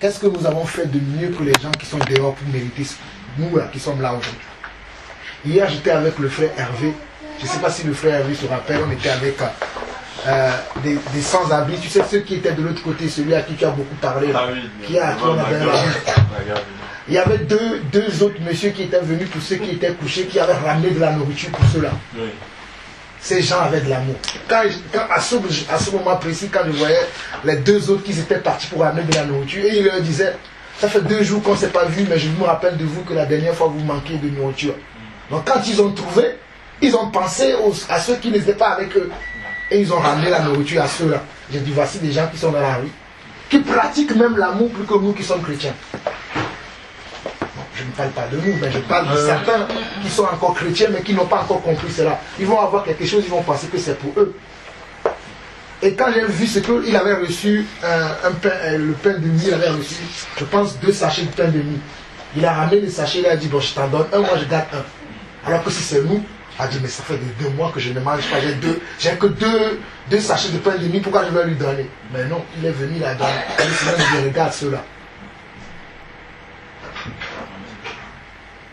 qu'est-ce que nous avons fait de mieux que les gens qui sont dehors pour mériter nous là, qui sommes là aujourd'hui? Hier, j'étais avec le frère Hervé. Je ne sais pas si le frère Hervé se rappelle, on était avec des sans-abri. Tu sais, ceux qui étaient de l'autre côté, celui à qui tu as beaucoup parlé, là, qui a on avait il y avait deux autres messieurs qui étaient venus pour ceux qui étaient couchés, qui avaient ramené de la nourriture pour ceux-là. Oui. Ces gens avaient de l'amour. À ce moment précis, quand je voyais les deux autres qui étaient partis pour ramener de la nourriture, et ils leur disaient, ça fait 2 jours qu'on ne s'est pas vu, mais je me rappelle de vous que la dernière fois vous manquiez de nourriture. Donc quand ils ont trouvé, ils ont pensé à ceux qui n'étaient pas avec eux. Et ils ont ramené la nourriture à ceux-là. J'ai dit, voici des gens qui sont dans la rue, qui pratiquent même l'amour plus que nous qui sommes chrétiens. Je ne parle pas de nous, mais je parle de certains qui sont encore chrétiens, mais qui n'ont pas encore compris cela. Ils vont avoir quelque chose, ils vont penser que c'est pour eux. Et quand j'ai vu ce qu'il avait reçu, le pain de mie, il avait reçu, je pense, 2 sachets de pain de mie. Il a ramené les sachets, il a dit, bon, je t'en donne un, moi je garde un. Alors que si c'est nous, il a dit, mais ça fait 2 mois que je ne mange pas, j'ai que deux sachets de pain de mie, pourquoi je vais lui donner? Mais non, il est venu, il a donné. Il regarde ceux-là.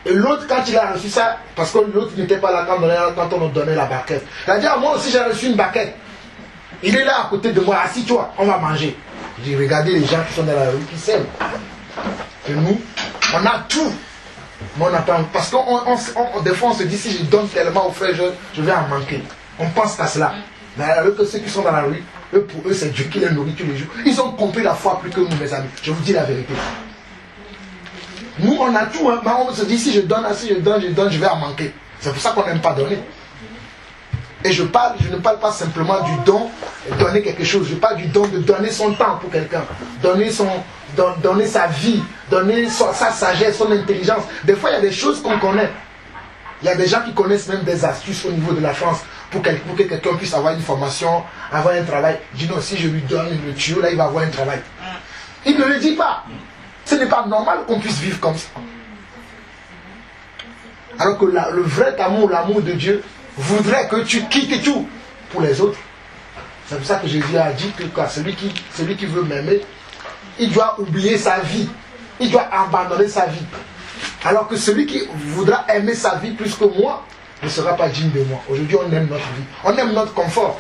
Et l'autre, quand il a reçu ça, parce que l'autre n'était pas là quand on nous donnait la barquette, il a dit, ah, moi aussi j'ai reçu une barquette. Il est là à côté de moi, assis-toi, on va manger. Je dis, regardez les gens qui sont dans la rue, qui s'aiment. Et nous, on a tout. Mais on n'a pas. Parce que des fois on se dit, si je donne tellement aux frères jeunes, je vais en manquer. On pense qu'à cela. Mais alors que ceux qui sont dans la rue, pour eux, c'est Dieu qui les nourrit tous les jours. Ils ont compris la foi plus que nous, mes amis. Je vous dis la vérité. Nous, on a tout, hein, mais on se dit, si je donne, je vais en manquer. C'est pour ça qu'on n'aime pas donner. Et je ne parle pas simplement du don, donner quelque chose. Je parle du don de donner son temps pour quelqu'un. Donner sa vie, donner sa sagesse, son intelligence. Des fois, il y a des choses qu'on connaît. Il y a des gens qui connaissent même des astuces au niveau de la France pour que quelqu'un puisse avoir une formation, avoir un travail. Je dis non, si je lui donne le tuyau, là, il va avoir un travail. Il ne le dit pas. Ce n'est pas normal qu'on puisse vivre comme ça. Alors que le vrai amour, l'amour de Dieu, voudrait que tu quittes tout pour les autres. C'est pour ça que Jésus a dit que celui qui veut m'aimer, il doit oublier sa vie. Il doit abandonner sa vie. Alors que celui qui voudra aimer sa vie plus que moi, ne sera pas digne de moi. Aujourd'hui, on aime notre vie. On aime notre confort.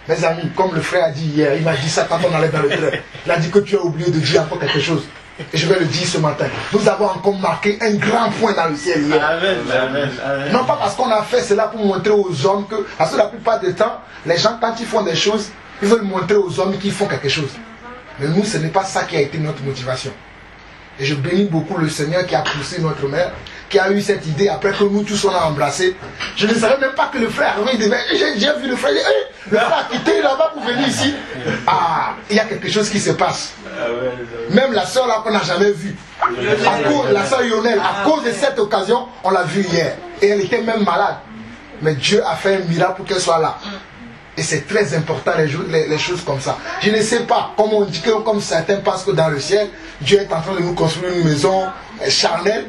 Mes amis, comme le frère a dit hier, il m'a dit ça quand on allait dans le train. Il a dit que tu as oublié de dire encore quelque chose. Et je vais le dire ce matin. Nous avons encore marqué un grand point dans le ciel hier. Amen, amen, amen. Non pas parce qu'on a fait cela pour montrer aux hommes que, parce que la plupart du temps, les gens quand ils font des choses, ils veulent montrer aux hommes qu'ils font quelque chose. Mais nous, ce n'est pas ça qui a été notre motivation. Et je bénis beaucoup le Seigneur qui a poussé notre mère, qui a eu cette idée après que nous tous on a embrassé. Je ne savais même pas que le frère avait dit, j'ai vu le frère, le frère a quitté là-bas pour venir ici. Ah, il y a quelque chose qui se passe. Même la soeur là qu'on n'a jamais vue, la soeur Yonel, à cause de cette occasion, on l'a vue hier. Et elle était même malade. Mais Dieu a fait un miracle pour qu'elle soit là. Et c'est très important les choses comme ça. Je ne sais pas, comme on dit que comme certains pensent que dans le ciel, Dieu est en train de nous construire une maison charnelle.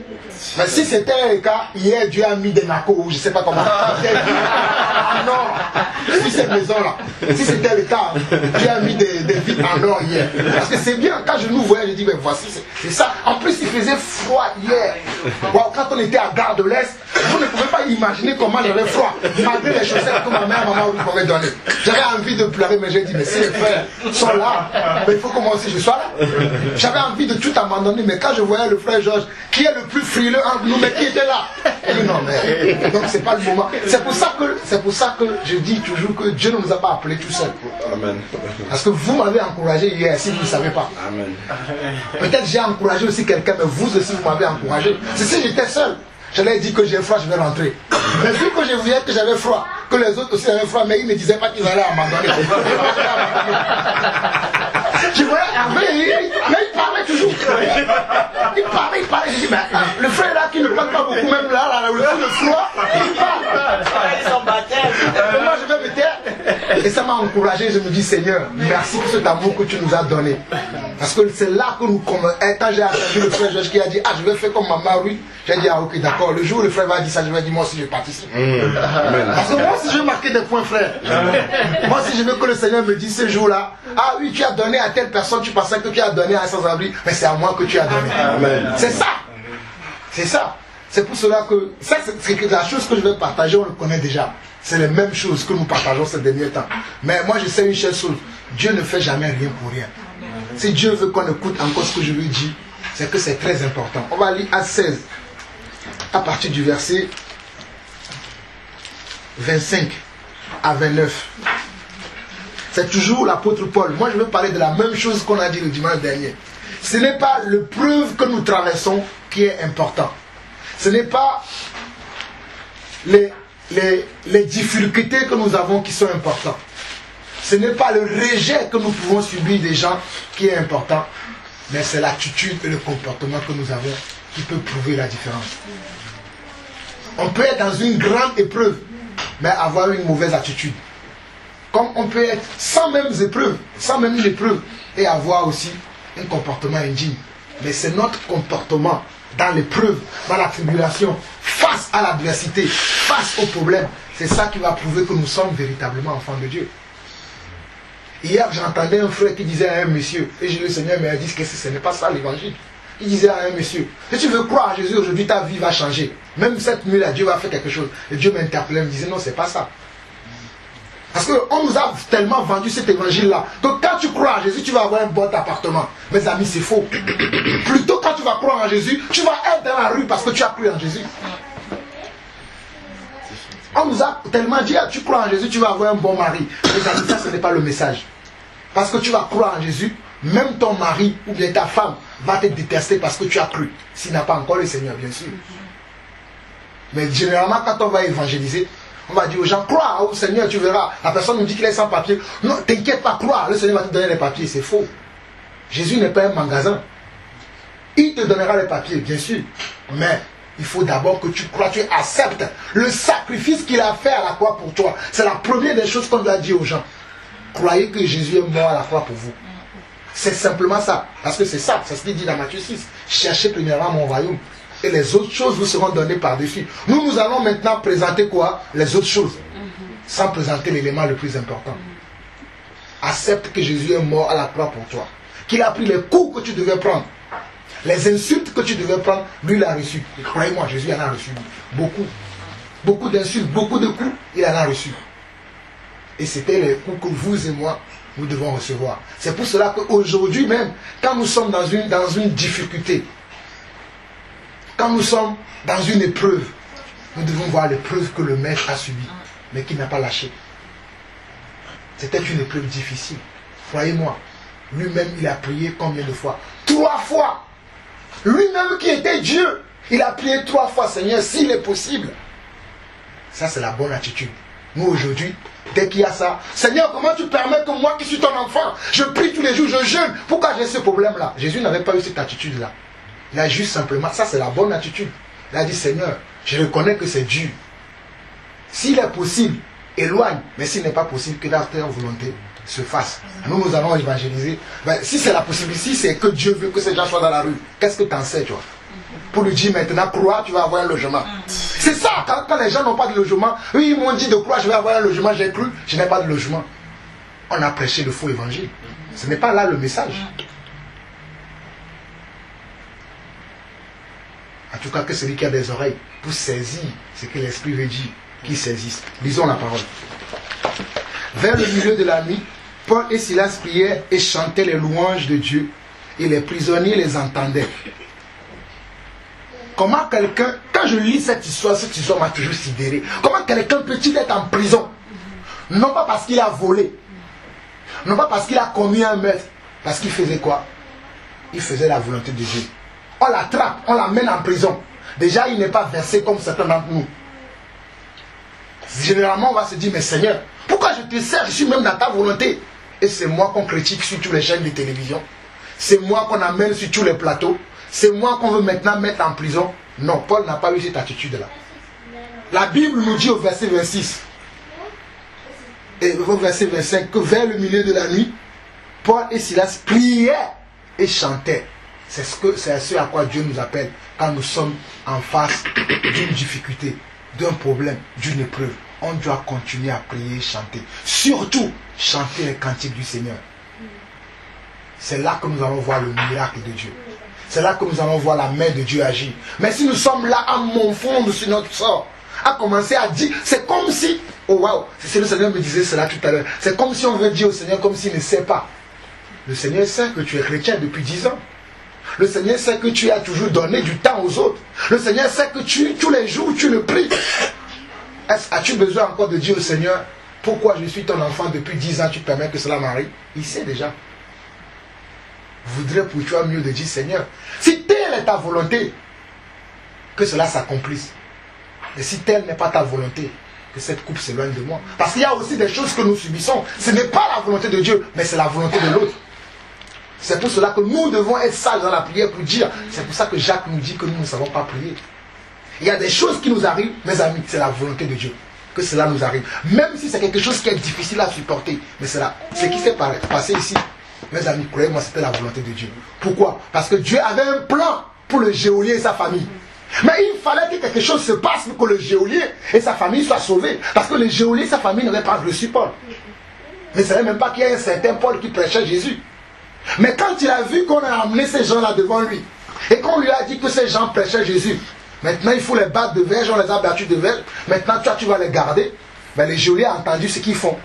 Mais si c'était le cas, hier Dieu a mis des nacos, je ne sais pas comment. Ah non, si cette maison-là, si c'était le cas, Dieu a mis des vitres en or hier. Parce que c'est bien, quand je nous voyais, je dis, mais voici, c'est ça. En plus, il faisait froid hier. Wow, quand on était à Gare de l'Est, vous ne pouvez pas imaginer comment j'avais froid, malgré les chaussettes que ma mère et maman m'avaient données. J'avais envie de pleurer, mais j'ai dit, mais si les frères sont là, mais il faut que moi aussi je sois là. J'avais envie de tout abandonner, mais quand je voyais le frère Georges, qui est le plus frileux entre nous, mais qui était là, et dit, non, mais donc c'est pas le moment. C'est pour ça que je dis toujours que Dieu ne nous a pas appelés tout seuls. Amen. Parce que vous m'avez encouragé hier, si vous ne savez pas. Amen. Peut-être j'ai encouragé aussi quelqu'un, mais vous aussi vous m'avez encouragé. C'est si j'étais seul. Je leur ai dit que j'ai froid, je vais rentrer. Mais vu que je voyais que j'avais froid, que les autres aussi avaient froid, mais ils ne disaient pas qu'ils allaient abandonner. Je voyais Hervé, mais il parlait toujours. Il parlait. Je dis, mais le frère là qui ne parle pas beaucoup, même là, le froid, il parle. Ils sont baptêmes. Moi je vais me taire. Et ça m'a encouragé, je me dis, Seigneur, merci pour cet amour que tu nous as donné. Parce que c'est là que nous commençons. Quand j'ai entendu le frère Georges qui a dit, ah, je vais faire comme maman, oui. J'ai dit, ah, ok, d'accord. Le jour où le frère va dire ça, je vais dire, moi aussi, je participe. Parce que moi aussi, je vais marquer des points, frère. Moi aussi, je veux que le Seigneur me dise ce jour-là, ah oui, tu as donné à telle personne, tu pensais que tu as donné à un sans-abri, mais c'est à moi que tu as donné. C'est ça. C'est ça. C'est pour cela que, ça, c'est la chose que je vais partager, on le connaît déjà. C'est les mêmes choses que nous partageons ces derniers temps. Mais moi, je sais une chose, Dieu ne fait jamais rien pour rien. Si Dieu veut qu'on écoute encore ce que je lui dis, c'est que c'est très important. On va lire à 16, à partir du verset 25 à 29. C'est toujours l'apôtre Paul. Moi, je veux parler de la même chose qu'on a dit le dimanche dernier. Ce n'est pas l'épreuve que nous traversons qui est important. Ce n'est pas les difficultés que nous avons qui sont importantes. Ce n'est pas le rejet que nous pouvons subir des gens qui est important, mais c'est l'attitude et le comportement que nous avons qui peut prouver la différence. On peut être dans une grande épreuve, mais avoir une mauvaise attitude. Comme on peut être sans même une épreuve, et avoir aussi un comportement indigne. Mais c'est notre comportement dans l'épreuve, dans la tribulation, face à l'adversité, face au problème. C'est ça qui va prouver que nous sommes véritablement enfants de Dieu. Hier, j'entendais un frère qui disait à un monsieur, et le Seigneur m'a dit que ce n'est pas ça l'évangile. Il disait à un monsieur, si tu veux croire à Jésus aujourd'hui, ta vie va changer. Même cette nuit-là, Dieu va faire quelque chose. Et Dieu m'interpellait, me disait non, c'est pas ça. Parce qu'on nous a tellement vendu cet évangile-là, que quand tu crois à Jésus, tu vas avoir un bon appartement. Mes amis, c'est faux. Plutôt quand tu vas croire en Jésus, tu vas être dans la rue parce que tu as cru en Jésus. On nous a tellement dit, tu crois en Jésus, tu vas avoir un bon mari. Mes amis, ça, ce n'est pas le message. Parce que tu vas croire en Jésus, même ton mari ou bien ta femme va te détester parce que tu as cru. S'il n'a pas encore le Seigneur, bien sûr. Mais généralement, quand on va évangéliser, on va dire aux gens, crois au Seigneur, tu verras. La personne nous dit qu'il est sans papier. Non, t'inquiète pas, crois, le Seigneur va te donner les papiers. C'est faux. Jésus n'est pas un magasin. Il te donnera les papiers, bien sûr. Mais il faut d'abord que tu crois, tu acceptes le sacrifice qu'il a fait à la croix pour toi. C'est la première des choses qu'on doit dire aux gens. Croyez que Jésus est mort à la croix pour vous. C'est simplement ça. Parce que c'est ça, c'est ce qu'il dit dans Matthieu 6. Cherchez premièrement mon royaume. Et les autres choses vous seront données par-dessus. Nous allons maintenant présenter quoi? Les autres choses. Sans présenter l'élément le plus important. Accepte que Jésus est mort à la croix pour toi. Qu'il a pris les coups que tu devais prendre. Les insultes que tu devais prendre, lui l'a reçu. Et croyez-moi, Jésus en a reçu beaucoup. Beaucoup d'insultes, beaucoup de coups, il en a reçu. Et c'était les coups que vous et moi, nous devons recevoir. C'est pour cela qu'aujourd'hui même, quand nous sommes dans une difficulté, quand nous sommes dans une épreuve, nous devons voir l'épreuve que le maître a subie, mais qui n'a pas lâché. C'était une épreuve difficile. Croyez-moi, lui-même, il a prié combien de fois? 3 fois. Lui-même qui était Dieu, il a prié 3 fois, Seigneur, s'il est possible. Ça, c'est la bonne attitude. Nous, aujourd'hui, dès qu'il y a ça, Seigneur, comment tu permets que moi qui suis ton enfant, je prie tous les jours, je jeûne, pourquoi j'ai ce problème-là? Jésus n'avait pas eu cette attitude-là. Il a juste simplement, ça c'est la bonne attitude. Il a dit, Seigneur, je reconnais que c'est Dieu. S'il est possible, éloigne. Mais s'il n'est pas possible, que ta volonté se fasse. Nous allons évangéliser. Ben, si c'est la possibilité, si c'est que Dieu veut que ces gens soient dans la rue, qu'est-ce que tu en sais, toi? Pour lui dire maintenant, crois, tu vas avoir un logement. C'est ça, quand les gens n'ont pas de logement, eux ils m'ont dit de croire, je vais avoir un logement, j'ai cru, je n'ai pas de logement. On a prêché le faux évangile. Ce n'est pas là le message. En tout cas, que celui qui a des oreilles pour saisir ce que l'Esprit veut dire, qu'il saisisse. Lisons la parole. Vers le milieu de la nuit, Paul et Silas priaient et chantaient les louanges de Dieu, et les prisonniers les entendaient. Comment quelqu'un, quand je lis cette histoire m'a toujours sidéré. Comment quelqu'un peut-il être en prison? Non pas parce qu'il a volé, non pas parce qu'il a commis un meurtre, parce qu'il faisait quoi? Il faisait la volonté de Dieu. On l'attrape, on l'amène en prison. Déjà, il n'est pas versé comme certains d'entre nous. Généralement, on va se dire, mais Seigneur, pourquoi je te sers? Je suis même dans ta volonté. Et c'est moi qu'on critique sur tous les chaînes de télévision. C'est moi qu'on amène sur tous les plateaux. C'est moi qu'on veut maintenant mettre en prison. Non, Paul n'a pas eu cette attitude-là. La Bible nous dit au verset 26 et au verset 25 que vers le milieu de la nuit, Paul et Silas priaient et chantaient. C'est ce à quoi Dieu nous appelle quand nous sommes en face d'une difficulté, d'un problème, d'une épreuve. On doit continuer à prier et chanter. Surtout, chanter les cantiques du Seigneur. C'est là que nous allons voir le miracle de Dieu. C'est là que nous allons voir la main de Dieu agir. Mais si nous sommes là à morfondre sur notre sort, à commencer à dire, c'est comme si, oh waouh, c'est le Seigneur me disait cela tout à l'heure, c'est comme si on veut dire au Seigneur comme s'il ne sait pas. Le Seigneur sait que tu es chrétien depuis 10 ans. Le Seigneur sait que tu as toujours donné du temps aux autres. Le Seigneur sait que tous les jours tu le pries. As-tu besoin encore de dire au Seigneur, pourquoi je suis ton enfant depuis 10 ans, tu permets que cela m'arrive? Il sait déjà. Voudrait pour toi mieux de dire, Seigneur, si telle est ta volonté, que cela s'accomplisse. Et si telle n'est pas ta volonté, que cette coupe s'éloigne de moi. Parce qu'il y a aussi des choses que nous subissons. Ce n'est pas la volonté de Dieu, mais c'est la volonté de l'autre. C'est pour cela que nous devons être sages dans la prière pour dire. C'est pour ça que Jacques nous dit que nous ne savons pas prier. Il y a des choses qui nous arrivent, mes amis, c'est la volonté de Dieu. Que cela nous arrive. Même si c'est quelque chose qui est difficile à supporter. Mais c'est là. Ce qui s'est passé ici, mes amis, croyez-moi, c'était la volonté de Dieu. Pourquoi? Parce que Dieu avait un plan pour le geôlier et sa famille. Mais il fallait que quelque chose se passe pour que le geôlier et sa famille soient sauvés. Parce que le geôlier et sa famille n'avaient pas reçu Paul. Mais il ne savait même pas qu'il y a un certain Paul qui prêchait Jésus. Mais quand il a vu qu'on a amené ces gens-là devant lui, et qu'on lui a dit que ces gens prêchaient Jésus, maintenant il faut les battre de verge, on les a battus de verge, maintenant toi tu vas les garder, ben, les geôliers ont entendu ce qu'ils font.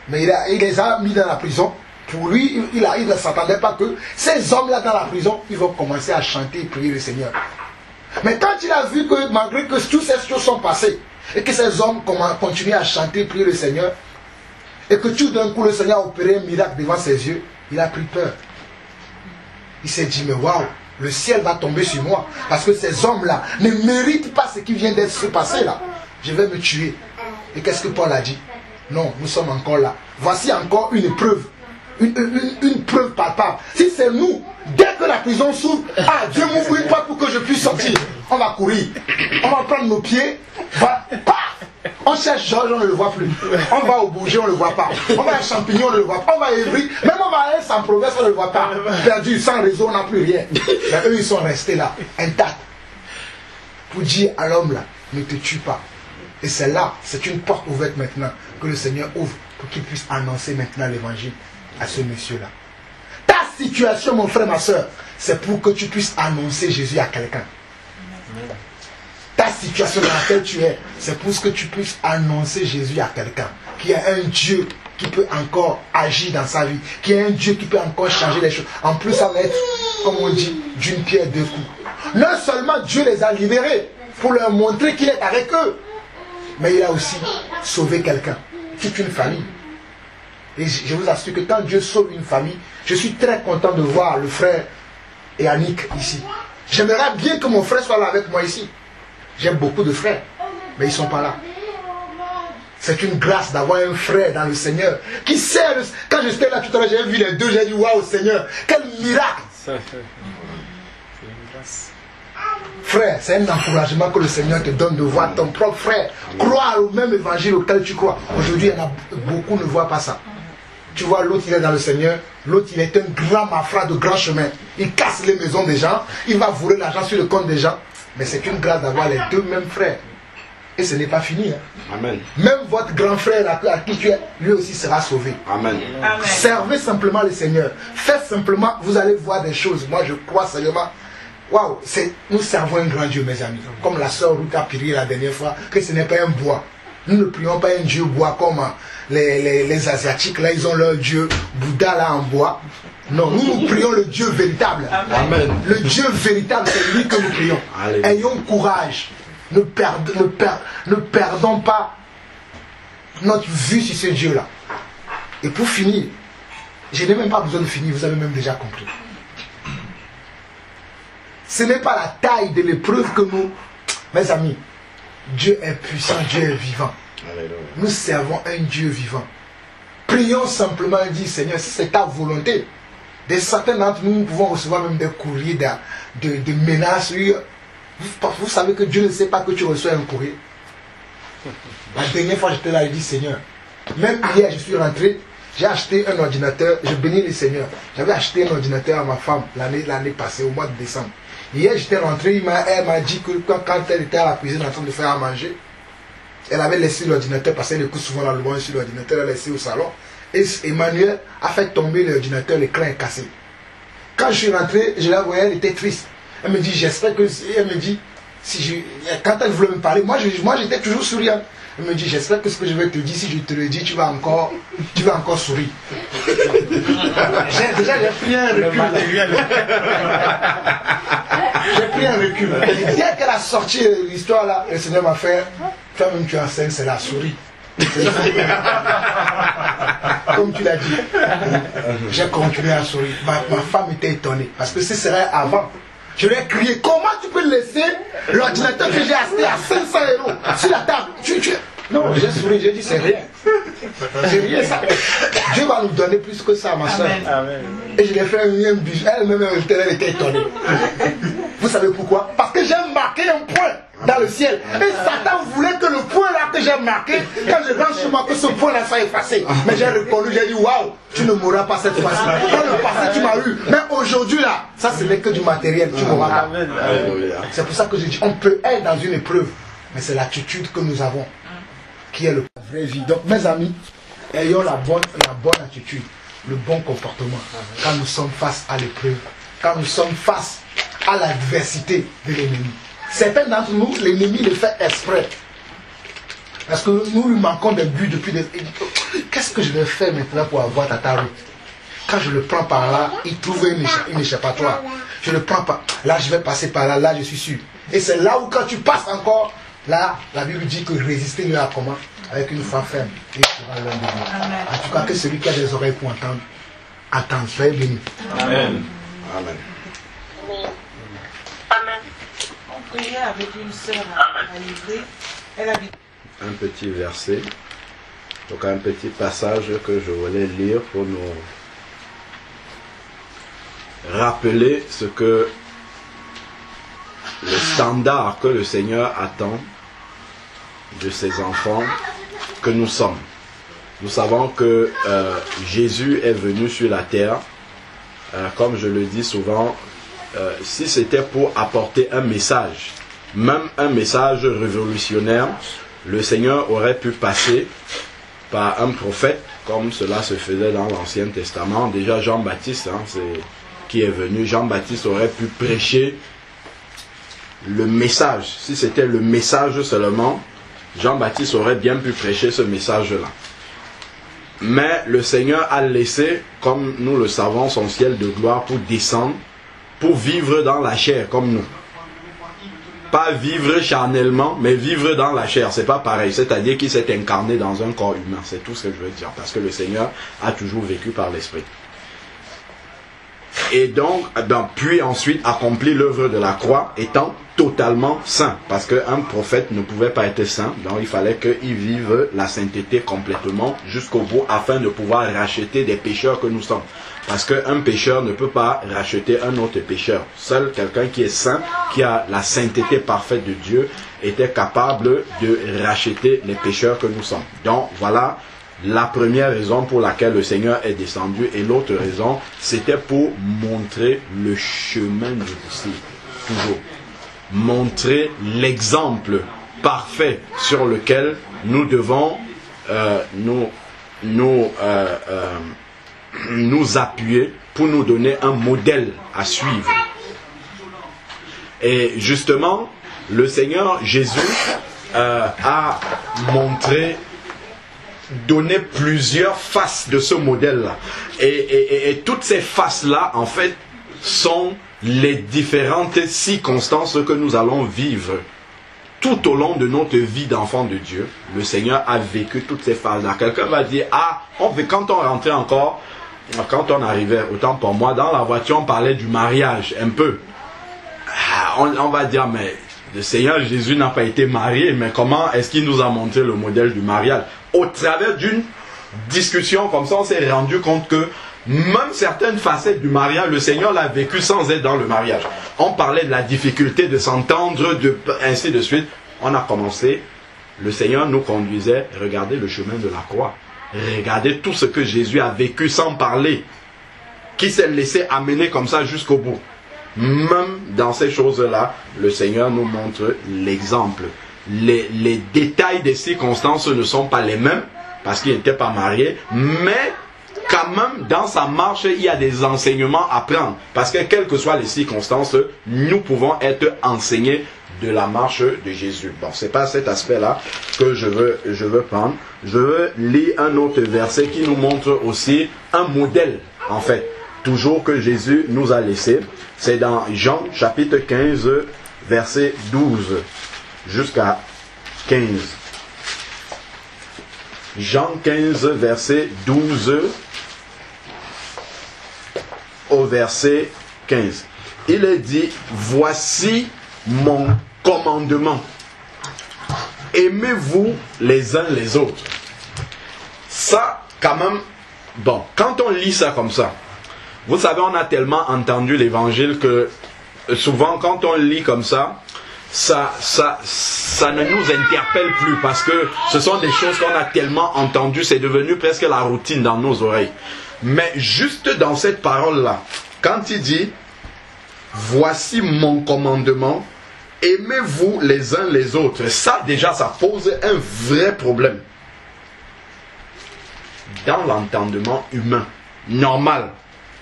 Mais il les a mis dans la prison. Pour lui, il ne s'attendait pas que ces hommes-là dans la prison, ils vont commencer à chanter et prier le Seigneur. Mais quand il a vu que malgré que toutes ces choses sont passées, et que ces hommes continuent à chanter et prier le Seigneur, et que tout d'un coup le Seigneur a opéré un miracle devant ses yeux, il a pris peur. Il s'est dit, mais waouh, le ciel va tomber sur moi. Parce que ces hommes-là ne méritent pas ce qui vient d'être se passer là. Je vais me tuer. Et qu'est-ce que Paul a dit? Non, nous sommes encore là. Voici encore une épreuve. Une preuve palpable. Si c'est nous, dès que la prison s'ouvre, ah, Dieu m'ouvre une porte pour que je puisse sortir. On va courir. On va prendre nos pieds. On cherche Georges, on ne le voit plus. On va au Bourget, on ne le voit pas. On va à Champignon, on ne le voit pas. On va à Évry, même on va à sans Provence, on ne le voit pas. Perdu, sans réseau, on n'a plus rien. Mais eux, ils sont restés là, intacts. Pour dire à l'homme là, ne te tue pas. Et c'est là, c'est une porte ouverte maintenant que le Seigneur ouvre pour qu'il puisse annoncer maintenant l'évangile à ce monsieur-là. Ta situation, mon frère, ma soeur, c'est pour que tu puisses annoncer Jésus à quelqu'un. Ta situation dans laquelle tu es, c'est pour que tu puisses annoncer Jésus à quelqu'un. Qu'il y a un Dieu qui peut encore agir dans sa vie. Qu'il y a un Dieu qui peut encore changer les choses. En plus, ça va être, comme on dit, d'une pierre deux coups. Non seulement Dieu les a libérés pour leur montrer qu'il est avec eux, mais il a aussi sauvé quelqu'un, toute une famille. Et je vous assure que quand Dieu sauve une famille, je suis très content de voir le frère et Annick ici. J'aimerais bien que mon frère soit là avec moi ici. J'ai beaucoup de frères, mais ils ne sont pas là. C'est une grâce d'avoir un frère dans le Seigneur qui sert. Quand j'étais là tout à l'heure, j'ai vu les deux, j'ai dit waouh Seigneur, quel miracle! C'est une grâce. Frère, c'est un encouragement que le Seigneur te donne de voir ton propre frère croire au même évangile auquel tu crois. Aujourd'hui, il y en a beaucoup ne voient pas ça. Tu vois, l'autre il est dans le Seigneur, l'autre il est un grand mafra de grand chemin. Il casse les maisons des gens, il va voler l'argent sur le compte des gens. Mais c'est une grâce d'avoir les deux mêmes frères. Et ce n'est pas fini. Hein. Amen. Même votre grand frère à qui tu es, lui aussi sera sauvé. Amen. Amen. Servez simplement le Seigneur. Faites simplement, vous allez voir des choses. Moi je crois seulement. Waouh, nous servons un grand Dieu, mes amis. Comme la sœur Ruth a prié la dernière fois, que ce n'est pas un bois. Nous ne prions pas un Dieu bois comme les Asiatiques, là ils ont leur Dieu Bouddha là en bois. Non, nous prions le Dieu véritable. Amen. Le Dieu véritable, c'est lui que nous prions. Alléluia. Ayons courage. Ne perdons pas notre vue sur ce Dieu-là. Et pour finir, je n'ai même pas besoin de finir, vous avez même déjà compris. Ce n'est pas la taille de l'épreuve que nous... Mes amis, Dieu est puissant, Dieu est vivant. Alléluia. Nous servons un Dieu vivant. Prions simplement et disons, Seigneur, si c'est ta volonté, certains d'entre nous, nous pouvons recevoir même des courriers de menaces. Vous savez que Dieu ne sait pas que tu reçois un courrier. La dernière fois j'étais là, je dis Seigneur, même hier je suis rentré, J'ai acheté un ordinateur, je bénis les seigneurs. J'avais acheté un ordinateur à ma femme l'année passée, au mois de décembre. Hier, j'étais rentré, elle m'a dit que quand elle était à la cuisine en train de faire à manger, elle avait laissé l'ordinateur, parce qu'elle écoute souvent dans le monde sur l'ordinateur, elle a laissé au salon. Et Emmanuel a fait tomber l'ordinateur, l'écran est cassé. Quand je suis rentré, je la voyais, elle était triste. Elle me dit, j'espère que... Elle me dit, quand elle voulait me parler, moi j'étais toujours souriant. Elle me dit, j'espère que ce que je vais te dire, si je te le dis, tu vas encore sourire. Déjà, j'ai pris un recul. J'ai pris un recul. Dès qu'elle a sorti l'histoire là, le Seigneur m'a fait, toi-même tu enseignes, c'est la souris. Comme tu l'as dit. J'ai continué à sourire. Ma femme était étonnée. Parce que ce serait avant. Je lui ai crié, comment tu peux laisser l'ordinateur que j'ai acheté à 500 € sur la table? Non, j'ai souri, j'ai dit c'est rien. C'est rien ça. Dieu va nous donner plus que ça, ma soeur. Et je lui ai fait un bijou. Elle-même elle était étonnée. Vous savez pourquoi? Parce que j'ai marqué un point dans le ciel. Et Satan voulait que le point là que j'ai marqué, quand je rentre chez moi, que ce point là soit effacé. Mais j'ai reconnu, j'ai dit waouh, tu ne mourras pas cette fois-ci. Dans le passé tu m'as eu. Mais aujourd'hui là, ça ce n'est que du matériel, tu mourras pas. C'est pour ça que je dis, on peut être dans une épreuve, mais c'est l'attitude que nous avons qui est la vraie vie. Donc mes amis, ayons la bonne attitude, le bon comportement quand nous sommes face à l'épreuve, quand nous sommes face à l'adversité de l'ennemi. Certains d'entre nous, l'ennemi le fait exprès. Parce que nous lui manquons des buts depuis des... Qu'est-ce que je vais faire maintenant pour avoir ta route? Quand je le prends par là, il trouve une échappatoire. Je le prends par là, je vais passer par là, là je suis sûr. Et c'est là où quand tu passes encore, là, la Bible dit que résister lui à comment? Avec une foi ferme. Et il sera l'un de nous. En tout cas, que celui qui a des oreilles pour entendre, attend, soyez bénis. Amen. Amen. On priait avec une sœur à Livry. Elle habite. Un petit verset, donc un petit passage que je voulais lire pour nous rappeler ce que le standard que le Seigneur attend de ses enfants que nous sommes. Nous savons que Jésus est venu sur la terre, comme je le dis souvent, si c'était pour apporter un message, même un message révolutionnaire, le Seigneur aurait pu passer par un prophète, comme cela se faisait dans l'Ancien Testament. Déjà Jean-Baptiste, qui est venu, Jean-Baptiste aurait pu prêcher le message. Si c'était le message seulement, Jean-Baptiste aurait bien pu prêcher ce message-là. Mais le Seigneur a laissé, comme nous le savons, son ciel de gloire pour descendre, pour vivre dans la chair comme nous. Pas vivre charnellement, mais vivre dans la chair. C'est pas pareil. C'est-à-dire qu'il s'est incarné dans un corps humain. C'est tout ce que je veux dire. Parce que le Seigneur a toujours vécu par l'Esprit. Et donc, puis ensuite accomplir l'œuvre de la croix étant totalement saint. Parce qu'un prophète ne pouvait pas être saint. Donc il fallait qu'il vive la sainteté complètement jusqu'au bout afin de pouvoir racheter des pécheurs que nous sommes. Parce qu'un pécheur ne peut pas racheter un autre pécheur. Seul quelqu'un qui est saint, qui a la sainteté parfaite de Dieu, était capable de racheter les pécheurs que nous sommes. Donc voilà la première raison pour laquelle le Seigneur est descendu. Et l'autre raison, c'était pour montrer le chemin du disciple. Toujours. Montrer l'exemple parfait sur lequel nous devons nous appuyer pour nous donner un modèle à suivre. Et justement, le Seigneur Jésus a donné plusieurs faces de ce modèle-là. Et toutes ces faces-là, en fait, sont les différentes circonstances que nous allons vivre tout au long de notre vie d'enfant de Dieu. Le Seigneur a vécu toutes ces phases-là. Quelqu'un va dire, quand on rentrait encore, quand on arrivait, autant pour moi, dans la voiture, on parlait du mariage, un peu. On va dire, mais le Seigneur Jésus n'a pas été marié, mais comment est-ce qu'il nous a montré le modèle du mariage? Au travers d'une discussion comme ça, on s'est rendu compte que même certaines facettes du mariage, le Seigneur l'a vécu sans être dans le mariage. On parlait de la difficulté de s'entendre, ainsi de suite. On a commencé, le Seigneur nous conduisait, regardez le chemin de la croix. Regardez tout ce que Jésus a vécu sans parler. Qui s'est laissé amener comme ça jusqu'au bout. Même dans ces choses-là, le Seigneur nous montre l'exemple. Les détails des circonstances ne sont pas les mêmes, parce qu'il n'était pas marié, mais quand même, dans sa marche, il y a des enseignements à prendre. Parce que quelles que soient les circonstances, nous pouvons être enseignés de la marche de Jésus. Bon, c'est pas cet aspect-là que je veux prendre. Je veux lire un autre verset qui nous montre aussi un modèle, en fait, toujours que Jésus nous a laissé. C'est dans Jean chapitre 15, verset 12 jusqu'à 15. Jean 15, verset 12 au verset 15. Il est dit, voici mon commandement. Aimez-vous les uns les autres. Ça, quand même, bon, quand on lit ça comme ça, vous savez, on a tellement entendu l'évangile que souvent, quand on lit comme ça ne nous interpelle plus parce que ce sont des choses qu'on a tellement entendues, c'est devenu presque la routine dans nos oreilles. Mais juste dans cette parole-là, quand il dit « Voici mon commandement, aimez-vous les uns les autres », ça déjà, ça pose un vrai problème. Dans l'entendement humain, normal,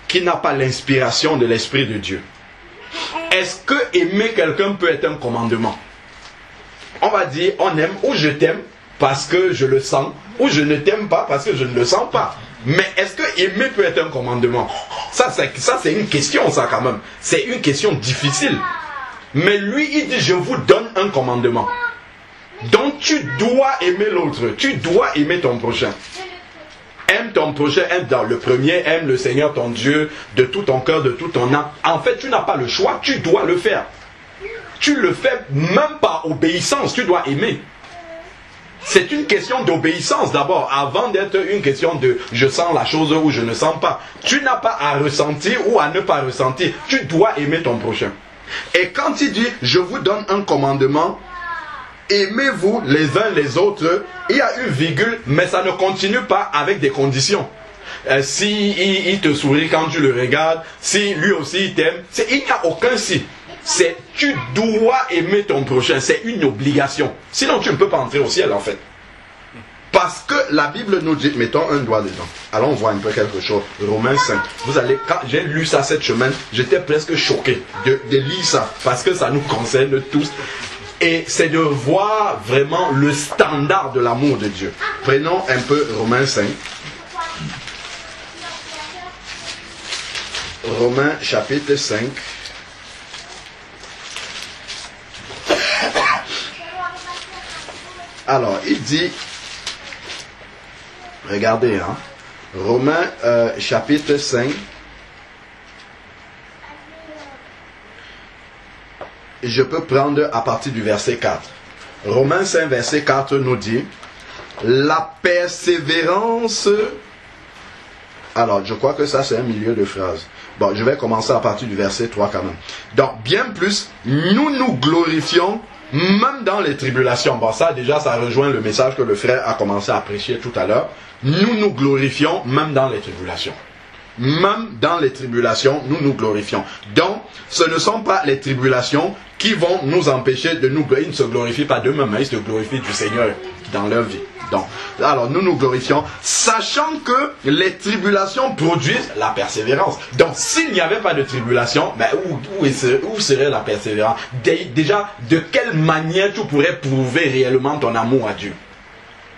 qui n'a pas l'inspiration de l'Esprit de Dieu. Est-ce que aimer quelqu'un peut être un commandement? On va dire, on aime ou je t'aime parce que je le sens, ou je ne t'aime pas parce que je ne le sens pas. Mais est-ce que aimer peut être un commandement? Ça c'est une question, ça quand même. C'est une question difficile. Mais lui, il dit, je vous donne un commandement. Donc tu dois aimer l'autre, tu dois aimer ton prochain. Aime ton prochain, aime dans le premier, aime le Seigneur ton Dieu de tout ton cœur, de tout ton âme. En fait, tu n'as pas le choix, tu dois le faire. Tu le fais même par obéissance, tu dois aimer. C'est une question d'obéissance d'abord, avant d'être une question de je sens la chose ou je ne sens pas. Tu n'as pas à ressentir ou à ne pas ressentir, tu dois aimer ton prochain. Et quand il dit je vous donne un commandement, aimez-vous les uns les autres, il y a une virgule, mais ça ne continue pas avec des conditions. Si il te sourit quand tu le regardes, si lui aussi il t'aime, il n'y a aucun si. C'est tu dois aimer ton prochain, c'est une obligation. Sinon tu ne peux pas entrer au ciel en fait. Parce que la Bible nous dit, mettons un doigt dedans. Allons voir un peu quelque chose. Romains 5. Vous allez, quand j'ai lu ça cette semaine, j'étais presque choqué de lire ça, parce que ça nous concerne tous. Et c'est de voir vraiment le standard de l'amour de Dieu. Prenons un peu Romains 5. Romains chapitre 5. Alors, il dit, regardez, hein, Romains chapitre 5. Je peux prendre à partir du verset 4. Romains 5, verset 4 nous dit, la persévérance... Alors, je crois que ça, c'est un milieu de phrase. Bon, je vais commencer à partir du verset 3 quand même. Donc, bien plus, nous nous glorifions même dans les tribulations. Bon, ça, déjà, ça rejoint le message que le frère a commencé à prêcher tout à l'heure. Nous nous glorifions même dans les tribulations. Même dans les tribulations, nous nous glorifions. Donc, ce ne sont pas les tribulations qui vont nous empêcher de nous glorifier. Ils ne se glorifient pas d'eux-mêmes, ils se glorifient du Seigneur dans leur vie. Donc, alors nous nous glorifions, sachant que les tribulations produisent la persévérance. Donc, s'il n'y avait pas de tribulation, ben, où serait la persévérance? Déjà, de quelle manière tu pourrais prouver réellement ton amour à Dieu?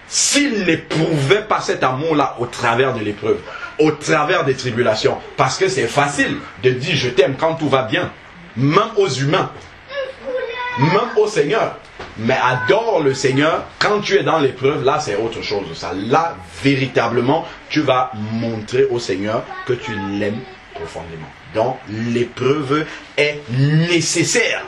S'il n'éprouvait pas cet amour-là au travers de l'épreuve, au travers des tribulations, parce que c'est facile de dire je t'aime quand tout va bien, même aux humains, même au Seigneur. Mais adore le Seigneur quand tu es dans l'épreuve, là c'est autre chose. Ça, là véritablement, tu vas montrer au Seigneur que tu l'aimes profondément. Donc l'épreuve est nécessaire,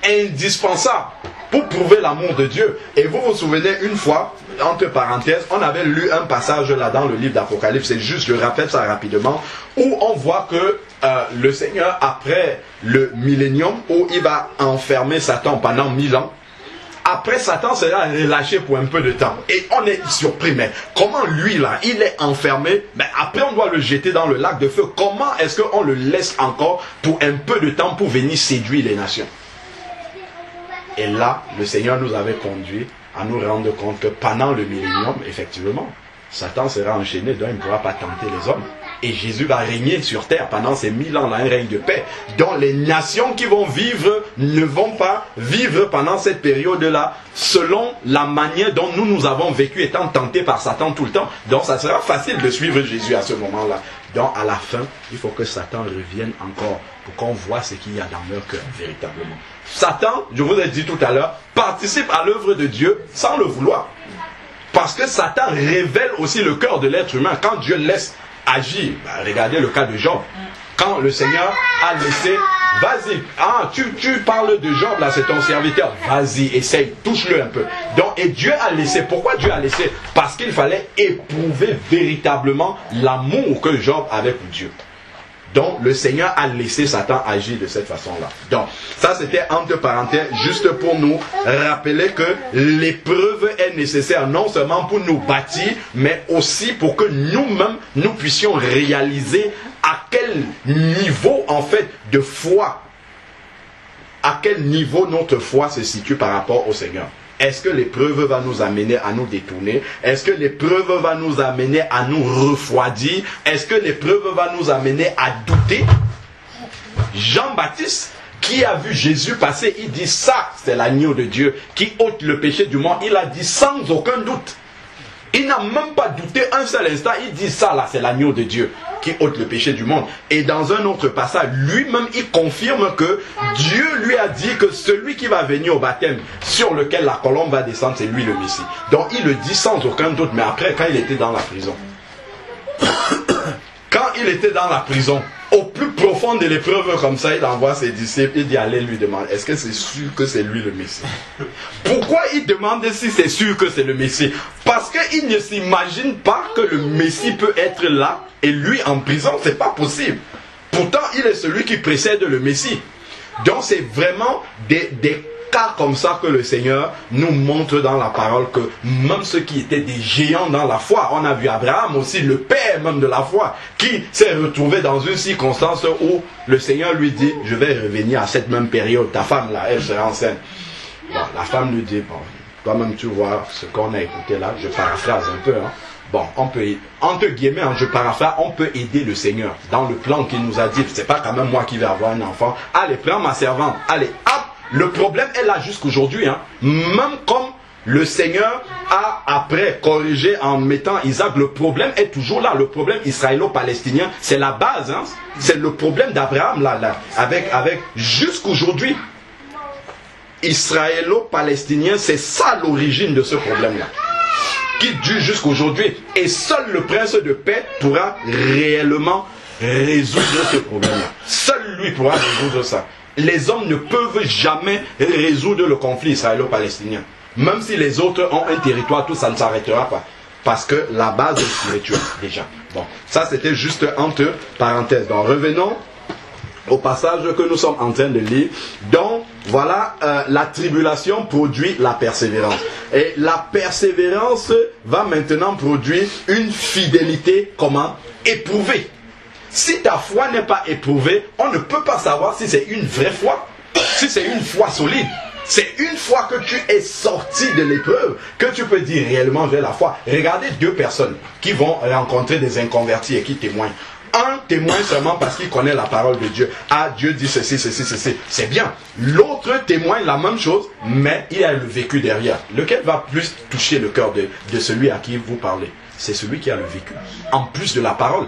indispensable pour prouver l'amour de Dieu. Et vous vous souvenez une fois, entre parenthèses, on avait lu un passage là dans le livre d'Apocalypse, c'est juste, je rappelle ça rapidement, où on voit que le Seigneur, après le millénium, où il va enfermer Satan pendant 1000 ans, Après, Satan sera relâché pour un peu de temps. Et on est surpris, mais comment lui là, il est enfermé, mais après on doit le jeter dans le lac de feu. Comment est-ce qu'on le laisse encore pour un peu de temps pour venir séduire les nations? Et là, le Seigneur nous avait conduit à nous rendre compte que pendant le millénium, effectivement, Satan sera enchaîné, donc il ne pourra pas tenter les hommes. Et Jésus va régner sur terre pendant ces 1000 ans, là, un règne de paix, dont les nations qui vont vivre ne vont pas vivre pendant cette période-là, selon la manière dont nous avons vécu, étant tentés par Satan tout le temps. Donc ça sera facile de suivre Jésus à ce moment-là. Donc à la fin, il faut que Satan revienne encore pour qu'on voit ce qu'il y a dans leur cœur véritablement. Satan, je vous ai dit tout à l'heure, participe à l'œuvre de Dieu sans le vouloir. Parce que Satan révèle aussi le cœur de l'être humain. Quand Dieu laisse agir, regardez le cas de Job. Quand le Seigneur a laissé, vas-y, tu parles de Job là, c'est ton serviteur, vas-y, essaye, touche-le un peu. Donc, et Dieu a laissé, pourquoi Dieu a laissé? Parce qu'il fallait éprouver véritablement l'amour que Job avait pour Dieu. Donc le Seigneur a laissé Satan agir de cette façon-là. Donc ça c'était entre parenthèses, juste pour nous rappeler que l'épreuve est nécessaire non seulement pour nous bâtir, mais aussi pour que nous-mêmes nous puissions réaliser à quel niveau en fait de foi, à quel niveau notre foi se situe par rapport au Seigneur. Est-ce que l'épreuve va nous amener à nous détourner? Est-ce que l'épreuve va nous amener à nous refroidir? Est-ce que l'épreuve va nous amener à douter? Jean-Baptiste, qui a vu Jésus passer, il dit ça, c'est l'agneau de Dieu qui ôte le péché du monde. Il a dit sans aucun doute. Il n'a même pas douté un seul instant. Il dit ça là, c'est l'agneau de Dieu qui ôte le péché du monde. Et dans un autre passage, lui-même, il confirme que Dieu lui a dit que celui qui va venir au baptême, sur lequel la colombe va descendre, c'est lui le Messie. Donc il le dit sans aucun doute. Mais après, quand il était dans la prison, au plus profond de l'épreuve comme ça, il envoie ses disciples, il dit allez lui demander, est-ce que c'est sûr que c'est lui le Messie? Pourquoi il demande si c'est sûr que c'est le Messie? Parce qu'il ne s'imagine pas que le Messie peut être là et lui en prison, c'est pas possible. Pourtant, il est celui qui précède le Messie. Donc c'est vraiment des cas comme ça que le Seigneur nous montre dans la parole, que même ceux qui étaient des géants dans la foi, on a vu Abraham aussi, le père même de la foi, qui s'est retrouvé dans une circonstance où le Seigneur lui dit, je vais revenir à cette même période, ta femme là, elle sera enceinte. Bon, la femme lui dit, bon, toi-même tu vois ce qu'on a écouté là, je paraphrase un peu, hein. Bon, on peut, entre guillemets, je paraphrase, on peut aider le Seigneur dans le plan qu'il nous a dit. C'est pas quand même moi qui vais avoir un enfant. Allez, prends ma servante. Allez, hop. Le problème est là jusqu'aujourd'hui. Hein. Même comme le Seigneur a après corrigé en mettant Isaac, le problème est toujours là. Le problème israélo-palestinien, c'est la base. Hein. C'est le problème d'Abraham là, avec jusqu'aujourd'hui. Israélo-palestinien, c'est ça l'origine de ce problème-là, qui dure jusqu'aujourd'hui. Et seul le prince de paix pourra réellement résoudre ce problème-là. Seul lui pourra résoudre ça. Les hommes ne peuvent jamais résoudre le conflit israélo-palestinien. Même si les autres ont un territoire, tout ça ne s'arrêtera pas. Parce que la base est spirituelle déjà. Bon, ça c'était juste entre parenthèses. Donc revenons au passage que nous sommes en train de lire. Donc voilà, la tribulation produit la persévérance. Et la persévérance va maintenant produire une fidélité comment? Éprouvée. Si ta foi n'est pas éprouvée, on ne peut pas savoir si c'est une vraie foi, si c'est une foi solide. C'est une fois que tu es sorti de l'épreuve que tu peux dire réellement j'ai la foi. Regardez deux personnes qui vont rencontrer des inconvertis et qui témoignent. Un témoigne seulement parce qu'il connaît la parole de Dieu. Ah, Dieu dit ceci, ceci, ceci. C'est bien. L'autre témoigne la même chose, mais il a le vécu derrière. Lequel va plus toucher le cœur de celui à qui vous parlez? C'est celui qui a le vécu, en plus de la parole.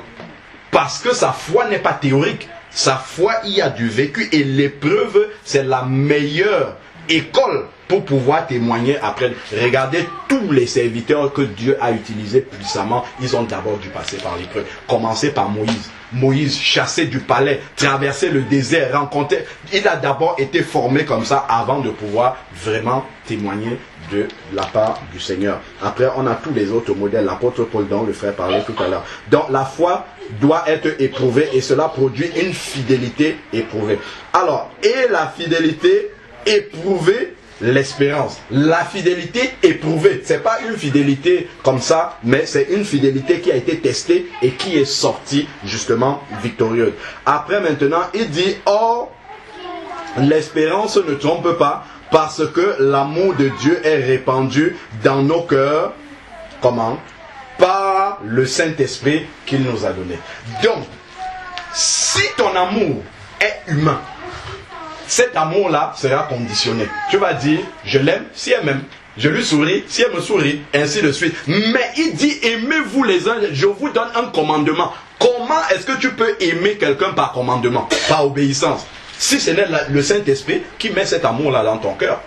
Parce que sa foi n'est pas théorique. Sa foi, il y a du vécu. Et l'épreuve, c'est la meilleure école pour pouvoir témoigner après. Regardez tous les serviteurs que Dieu a utilisés puissamment. Ils ont d'abord dû passer par l'épreuve. Commencer par Moïse. Moïse, chassé du palais, traverser le désert, rencontrer. Il a d'abord été formé comme ça avant de pouvoir vraiment témoigner de la part du Seigneur. Après, on a tous les autres modèles. L'apôtre Paul, dont le frère parlait tout à l'heure. Donc, la foi doit être éprouvée et cela produit une fidélité éprouvée. Alors, et la fidélité éprouvée l'espérance. La fidélité éprouvée. C'est pas une fidélité comme ça, mais c'est une fidélité qui a été testée et qui est sortie justement victorieuse. Après maintenant, il dit, or, l'espérance ne trompe pas, parce que l'amour de Dieu est répandu dans nos cœurs. Comment? Par le Saint-Esprit qu'il nous a donné. Donc, si ton amour est humain, cet amour-là sera conditionné. Tu vas dire, je l'aime si elle m'aime. Je lui souris si elle me sourit, ainsi de suite. Mais il dit, aimez-vous les uns, je vous donne un commandement. Comment est-ce que tu peux aimer quelqu'un par commandement, par obéissance? Si ce n'est le Saint-Esprit qui met cet amour-là dans ton cœur.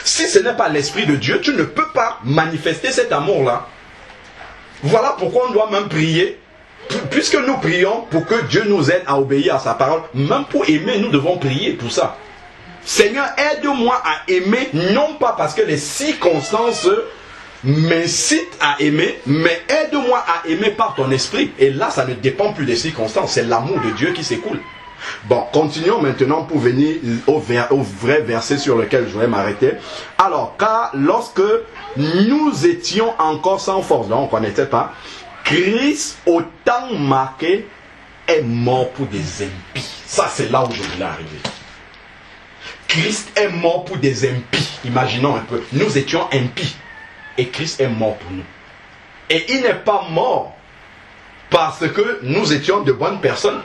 Si ce n'est pas l'Esprit de Dieu, tu ne peux pas manifester cet amour-là. Voilà pourquoi on doit même prier. Puisque nous prions pour que Dieu nous aide à obéir à sa parole, même pour aimer, nous devons prier pour ça. Seigneur, aide-moi à aimer, non pas parce que les circonstances m'incitent à aimer, mais aide-moi à aimer par ton esprit. Et là, ça ne dépend plus des circonstances, c'est l'amour de Dieu qui s'écoule. Bon, continuons maintenant pour venir au vrai verset sur lequel je voulais m'arrêter. Alors, car lorsque nous étions encore sans force, donc on ne connaissait pas, Christ, au temps marqué, est mort pour des impies. Ça, c'est là où je voulais arriver. Christ est mort pour des impies. Imaginons un peu. Nous étions impies. Et Christ est mort pour nous. Et il n'est pas mort parce que nous étions de bonnes personnes.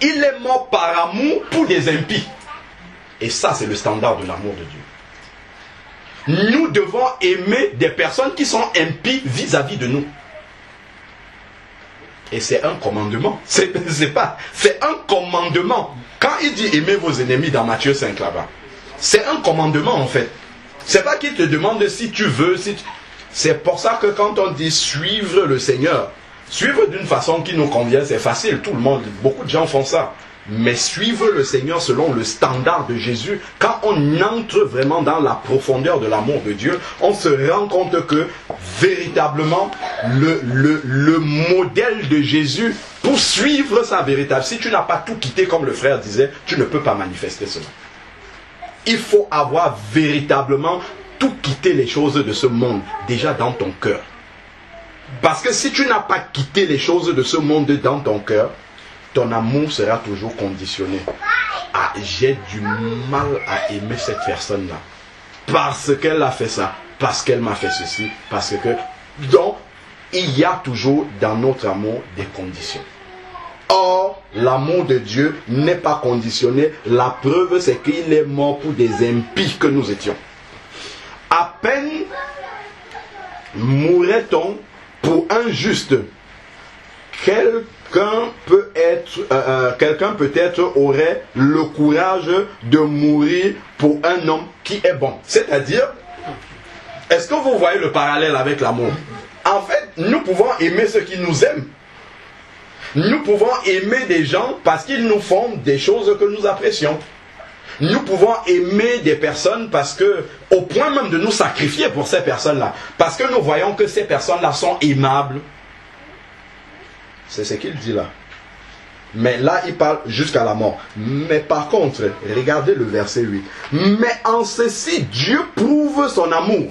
Il est mort par amour pour des impies. Et ça, c'est le standard de l'amour de Dieu. Nous devons aimer des personnes qui sont impies vis-à-vis de nous. Et c'est un commandement. C'est un commandement. Quand il dit aimez vos ennemis dans Matthieu 5 là-bas, c'est un commandement en fait. C'est pas qu'il te demande si tu veux. C'est pour ça que quand on dit suivre le Seigneur, suivre d'une façon qui nous convient, c'est facile. Tout le monde, beaucoup de gens font ça. Mais suivre le Seigneur selon le standard de Jésus, quand on entre vraiment dans la profondeur de l'amour de Dieu, on se rend compte que véritablement le modèle de Jésus pour suivre sa véritable, si tu n'as pas tout quitté comme le frère disait, tu ne peux pas manifester cela. Il faut avoir véritablement tout quitté les choses de ce monde déjà dans ton cœur. Parce que si tu n'as pas quitté les choses de ce monde dans ton cœur, ton amour sera toujours conditionné. Ah, j'ai du mal à aimer cette personne-là. Parce qu'elle a fait ça. Parce qu'elle m'a fait ceci. Parce que... Donc, il y a toujours dans notre amour des conditions. Or, l'amour de Dieu n'est pas conditionné. La preuve, c'est qu'il est mort pour des impies que nous étions. À peine mourrait-on pour un juste. Quelqu'un peut-être aurait le courage de mourir pour un homme qui est bon. C'est-à-dire, est-ce que vous voyez le parallèle avec l'amour? En fait, nous pouvons aimer ceux qui nous aiment. Nous pouvons aimer des gens parce qu'ils nous font des choses que nous apprécions. Nous pouvons aimer des personnes parce que, au point même de nous sacrifier pour ces personnes-là, parce que nous voyons que ces personnes-là sont aimables. C'est ce qu'il dit là. Mais là, il parle jusqu'à la mort. Mais par contre, regardez le verset 8. Mais en ceci, Dieu prouve son amour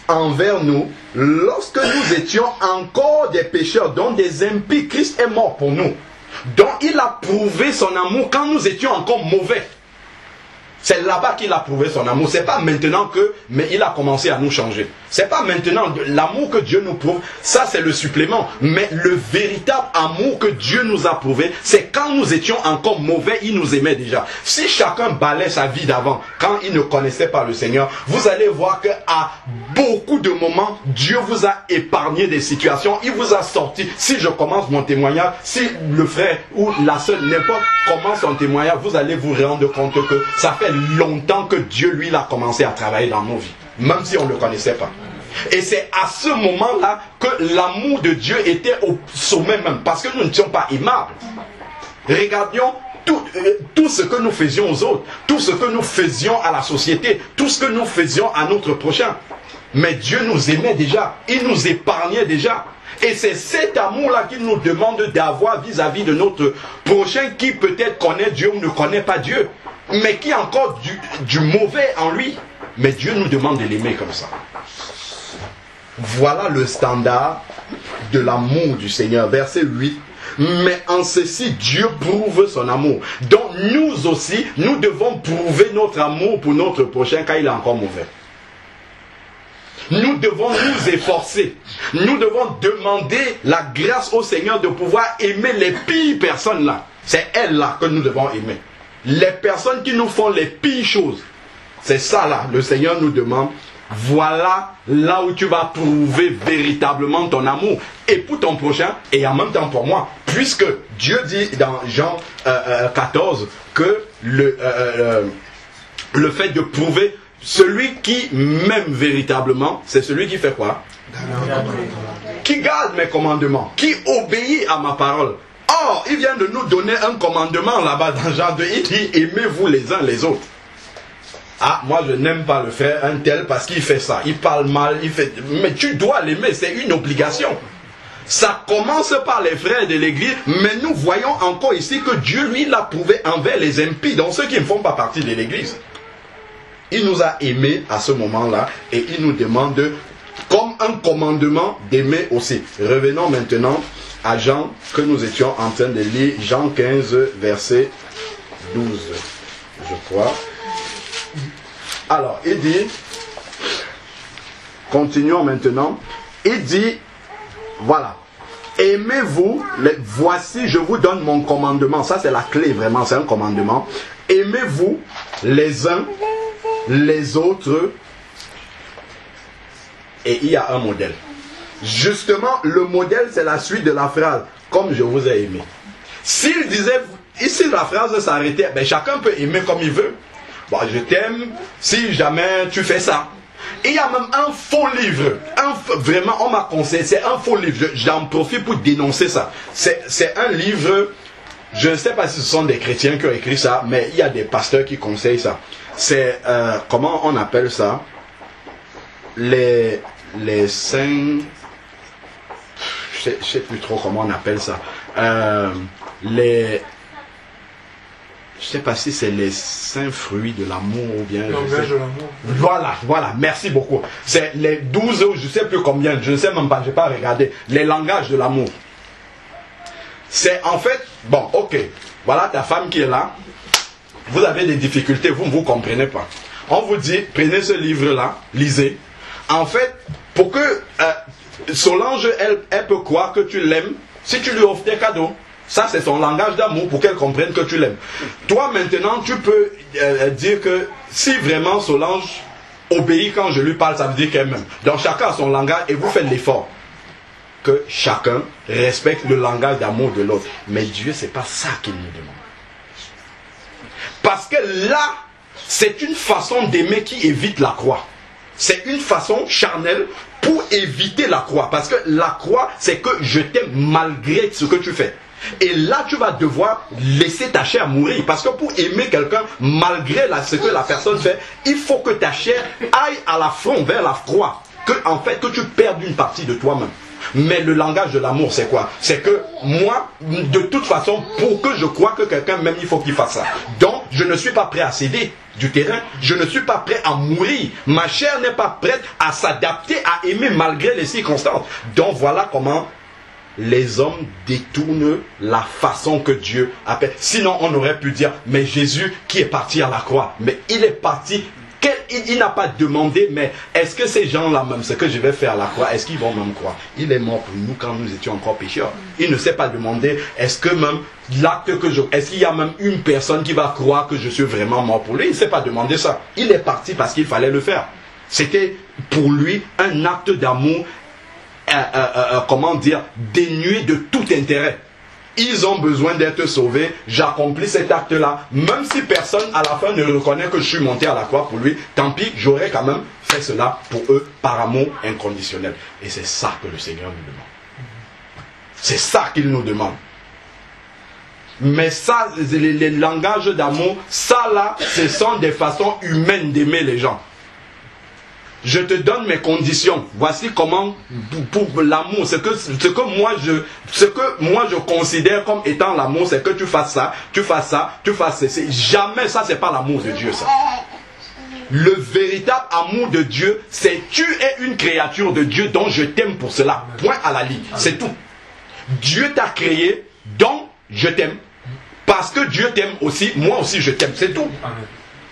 envers nous, lorsque nous étions encore des pécheurs, dont des impies, Christ est mort pour nous. Donc il a prouvé son amour quand nous étions encore mauvais. C'est là-bas qu'il a prouvé son amour. C'est pas maintenant que, mais il a commencé à nous changer. C'est pas maintenant l'amour que Dieu nous prouve. Ça c'est le supplément. Mais le véritable amour que Dieu nous a prouvé, c'est quand nous étions encore mauvais, il nous aimait déjà. Si chacun balaie sa vie d'avant, quand il ne connaissait pas le Seigneur, vous allez voir que à beaucoup de moments, Dieu vous a épargné des situations. Il vous a sorti. Si je commence mon témoignage, si le frère ou la sœur, n'importe commence son témoignage, vous allez vous rendre compte que ça fait longtemps que Dieu, lui, a commencé à travailler dans nos vies. Même si on ne le connaissait pas. Et c'est à ce moment-là que l'amour de Dieu était au sommet même. Parce que nous ne sommes pas aimables. Regardions tout ce que nous faisions aux autres. Tout ce que nous faisions à la société. Tout ce que nous faisions à notre prochain. Mais Dieu nous aimait déjà. Il nous épargnait déjà. Et c'est cet amour-là qu'il nous demande d'avoir vis-à-vis de notre prochain qui peut-être connaît Dieu ou ne connaît pas Dieu. mais qui a encore du mauvais en lui. Mais Dieu nous demande de l'aimer comme ça. Voilà le standard de l'amour du Seigneur. Verset 8. Mais en ceci, Dieu prouve son amour. Donc nous aussi, nous devons prouver notre amour pour notre prochain quand il est encore mauvais. Nous devons nous efforcer. Nous devons demander la grâce au Seigneur de pouvoir aimer les pires personnes là. C'est elles là que nous devons aimer. Les personnes qui nous font les pires choses. C'est ça là, le Seigneur nous demande. Voilà là où tu vas prouver véritablement ton amour. Et pour ton prochain, et en même temps pour moi. Puisque Dieu dit dans Jean 14 que le fait de prouver celui qui m'aime véritablement, c'est celui qui fait quoi? Qui garde mes commandements, qui obéit à ma parole. Or, il vient de nous donner un commandement là-bas dans Jean 2. Il dit, aimez-vous les uns les autres. Ah, moi je n'aime pas le frère un tel parce qu'il fait ça. Il parle mal, il fait... Mais tu dois l'aimer, c'est une obligation. Ça commence par les frères de l'église, mais nous voyons encore ici que Dieu, lui, l'a prouvé envers les impies, donc ceux qui ne font pas partie de l'église. Il nous a aimés à ce moment-là et il nous demande, comme un commandement, d'aimer aussi. Revenons maintenant à Jean, que nous étions en train de lire, Jean 15, verset 12, je crois. Alors, il dit, continuons maintenant, il dit, voilà, aimez-vous, voici je vous donne mon commandement, ça c'est la clé vraiment, c'est un commandement, aimez-vous les uns les autres, et il y a un modèle. Justement, le modèle c'est la suite de la phrase, comme je vous ai aimé. S'il disait, ici la phrase s'arrêtait, ben chacun peut aimer comme il veut. Bon, je t'aime si jamais tu fais ça. Et il y a même un faux livre. Vraiment, on m'a conseillé, c'est un faux livre. J'en profite pour dénoncer ça. C'est un livre, je ne sais pas si ce sont des chrétiens qui ont écrit ça, mais il y a des pasteurs qui conseillent ça. C'est, comment on appelle ça? Les saints... Je ne sais plus trop comment on appelle ça. Je ne sais pas si c'est les saints fruits de l'amour ou bien... Langage de l'amour. Voilà, merci beaucoup. C'est les 12 ou je ne sais plus combien, je ne sais même pas, je n'ai pas regardé. Les langages de l'amour. C'est en fait, bon, ok, voilà ta femme qui est là. Vous avez des difficultés, vous ne vous comprenez pas. On vous dit, prenez ce livre-là, lisez. En fait, pour que Solange, elle peut croire que tu l'aimes si tu lui offres des cadeaux. Ça, c'est son langage d'amour pour qu'elle comprenne que tu l'aimes. Toi, maintenant, tu peux dire que si vraiment Solange obéit quand je lui parle, ça veut dire qu'elle m'aime. Donc, chacun a son langage et vous faites l'effort que chacun respecte le langage d'amour de l'autre. Mais Dieu, c'est pas ça qu'il nous demande. Parce que là, c'est une façon d'aimer qui évite la croix. C'est une façon charnelle pour éviter la croix. Parce que la croix, c'est que je t'aime malgré ce que tu fais. Et là, tu vas devoir laisser ta chair mourir. Parce que pour aimer quelqu'un, malgré ce que la personne fait, il faut que ta chair aille à la front, vers la croix. En fait, que tu perdes une partie de toi-même. Mais le langage de l'amour, c'est quoi? C'est que moi, de toute façon, pour que je croie que quelqu'un m'aime, il faut qu'il fasse ça. Donc, je ne suis pas prêt à céder du terrain. Je ne suis pas prêt à mourir. Ma chair n'est pas prête à s'adapter, à aimer malgré les circonstances. Donc, voilà comment les hommes détournent la façon que Dieu appelle. Sinon, on aurait pu dire, mais Jésus qui est parti à la croix, mais il est parti... Il n'a pas demandé, mais est-ce que ces gens-là, même ce que je vais faire à la croix, est-ce qu'ils vont même croire? Il est mort pour nous quand nous étions encore pécheurs. Il ne s'est pas demandé, est-ce que même l'acte que est-ce qu'il y a même une personne qui va croire que je suis vraiment mort pour lui? Il ne s'est pas demandé ça. Il est parti parce qu'il fallait le faire. C'était pour lui un acte d'amour, comment dire, dénué de tout intérêt. Ils ont besoin d'être sauvés, j'accomplis cet acte-là, même si personne à la fin ne reconnaît que je suis monté à la croix pour lui, tant pis, j'aurais quand même fait cela pour eux, par amour inconditionnel. Et c'est ça que le Seigneur nous demande. C'est ça qu'il nous demande. Mais ça, les langages d'amour, ça là, ce sont des façons humaines d'aimer les gens. je te donne mes conditions. Voici comment, pour l'amour, ce que moi je considère comme étant l'amour, c'est que tu fasses ça, tu fasses ça, tu fasses ça. Jamais ça, c'est pas l'amour de Dieu, ça. Le véritable amour de Dieu, c'est tu es une créature de Dieu dont je t'aime pour cela. Point à la ligne. C'est tout. Dieu t'a créé, donc je t'aime. Parce que Dieu t'aime aussi, moi aussi je t'aime. C'est tout.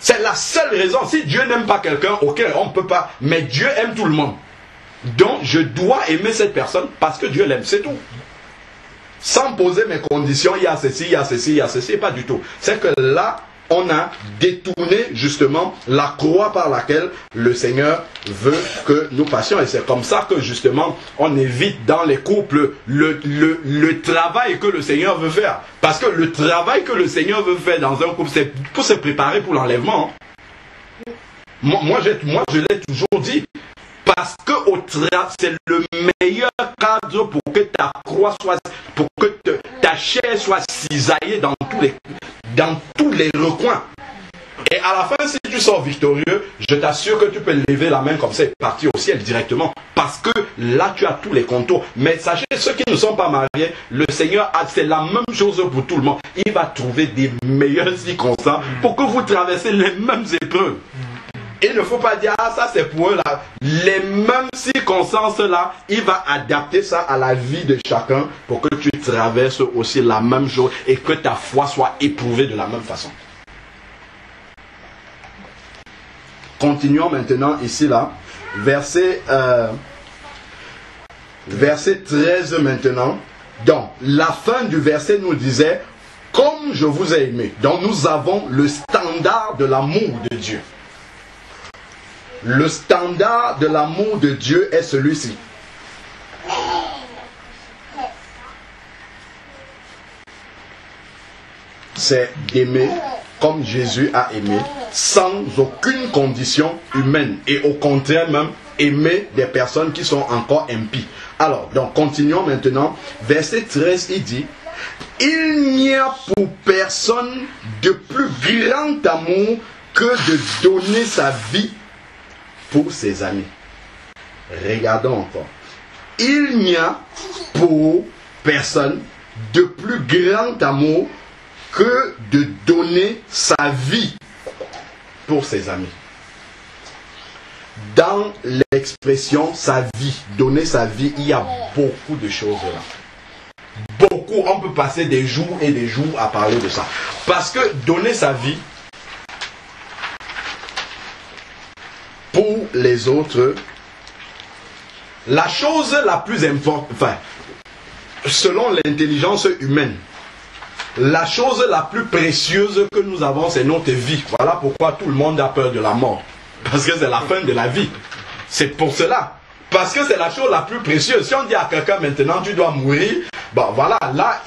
C'est la seule raison. Si Dieu n'aime pas quelqu'un, ok, on ne peut pas. Mais Dieu aime tout le monde. Donc je dois aimer cette personne parce que Dieu l'aime. C'est tout. Sans poser mes conditions, il y a ceci, il y a ceci, il y a ceci. Pas du tout. C'est que là, on a détourné justement la croix par laquelle le Seigneur veut que nous passions. Et c'est comme ça que justement on évite dans les couples le travail que le Seigneur veut faire. Parce que le travail que le Seigneur veut faire dans un couple, c'est pour se préparer pour l'enlèvement. Moi je l'ai toujours dit. Parce que c'est le meilleur cadre pour que ta croix soit, pour que ta chair soit cisaillée dans tous les recoins. Et à la fin, si tu sors victorieux, je t'assure que tu peux lever la main comme ça et partir au ciel directement. Parce que là, tu as tous les contours. Mais sachez, ceux qui ne sont pas mariés, le Seigneur, c'est la même chose pour tout le monde. Il va trouver des meilleures circonstances pour que vous traversez les mêmes épreuves. Et il ne faut pas dire, ah ça c'est pour eux là. Les mêmes circonstances là, il va adapter ça à la vie de chacun pour que tu traverses aussi la même chose et que ta foi soit éprouvée de la même façon. Continuons maintenant ici là. Verset 13 maintenant. Donc, la fin du verset nous disait, comme je vous ai aimé. Donc nous avons le standard de l'amour de Dieu. Le standard de l'amour de Dieu est celui-ci. C'est d'aimer comme Jésus a aimé, sans aucune condition humaine. Et au contraire même, aimer des personnes qui sont encore impies. Alors, donc continuons maintenant. Verset 13, il dit, il n'y a pour personne de plus grand amour que de donner sa vie pour ses amis. Regardons encore. Il n'y a pour personne de plus grand amour que de donner sa vie pour ses amis. Dans l'expression sa vie, donner sa vie, il y a beaucoup de choses là. Beaucoup, on peut passer des jours et des jours à parler de ça. Parce que donner sa vie pour les autres, la chose la plus importante, enfin, selon l'intelligence humaine, la chose la plus précieuse que nous avons, c'est notre vie. Voilà pourquoi tout le monde a peur de la mort. Parce que c'est la fin de la vie. C'est pour cela. Parce que c'est la chose la plus précieuse. Si on dit à quelqu'un maintenant, tu dois mourir, bon voilà, là,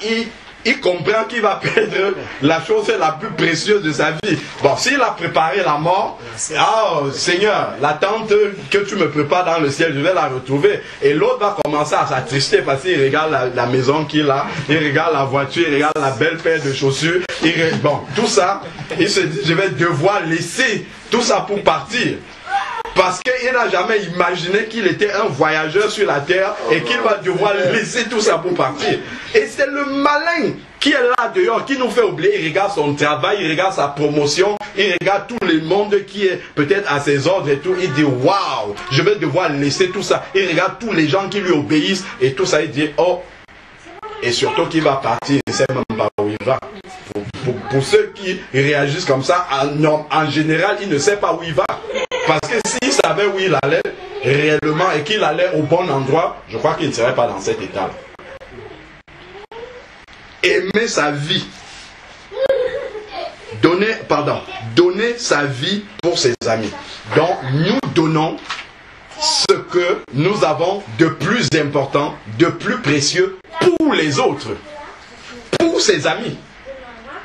il comprend qu'il va perdre la chose la plus précieuse de sa vie. Bon, s'il a préparé la mort, oh Seigneur, l'attente que tu me prépares dans le ciel, je vais la retrouver. Et l'autre va commencer à s'attrister parce qu'il regarde la maison qu'il a, il regarde la voiture, il regarde la belle paire de chaussures. Bon, tout ça, il se dit, je vais devoir laisser tout ça pour partir. Parce qu'il n'a jamais imaginé qu'il était un voyageur sur la terre et qu'il va devoir laisser tout ça pour partir. Et c'est le malin qui est là dehors, qui nous fait oublier. Il regarde son travail, il regarde sa promotion, il regarde tout le monde qui est peut-être à ses ordres et tout. Il dit, waouh, je vais devoir laisser tout ça. Il regarde tous les gens qui lui obéissent et tout ça. Il dit, oh, et surtout qu'il va partir, il ne sait même pas où il va. Pour ceux qui réagissent comme ça, en général, il ne sait pas où il va. Parce que s'il savait où il allait réellement et qu'il allait au bon endroit, je crois qu'il ne serait pas dans cet état. Aimer sa vie. Donner sa vie pour ses amis. Donc nous donnons ce que nous avons de plus important, de plus précieux pour les autres. Pour ses amis.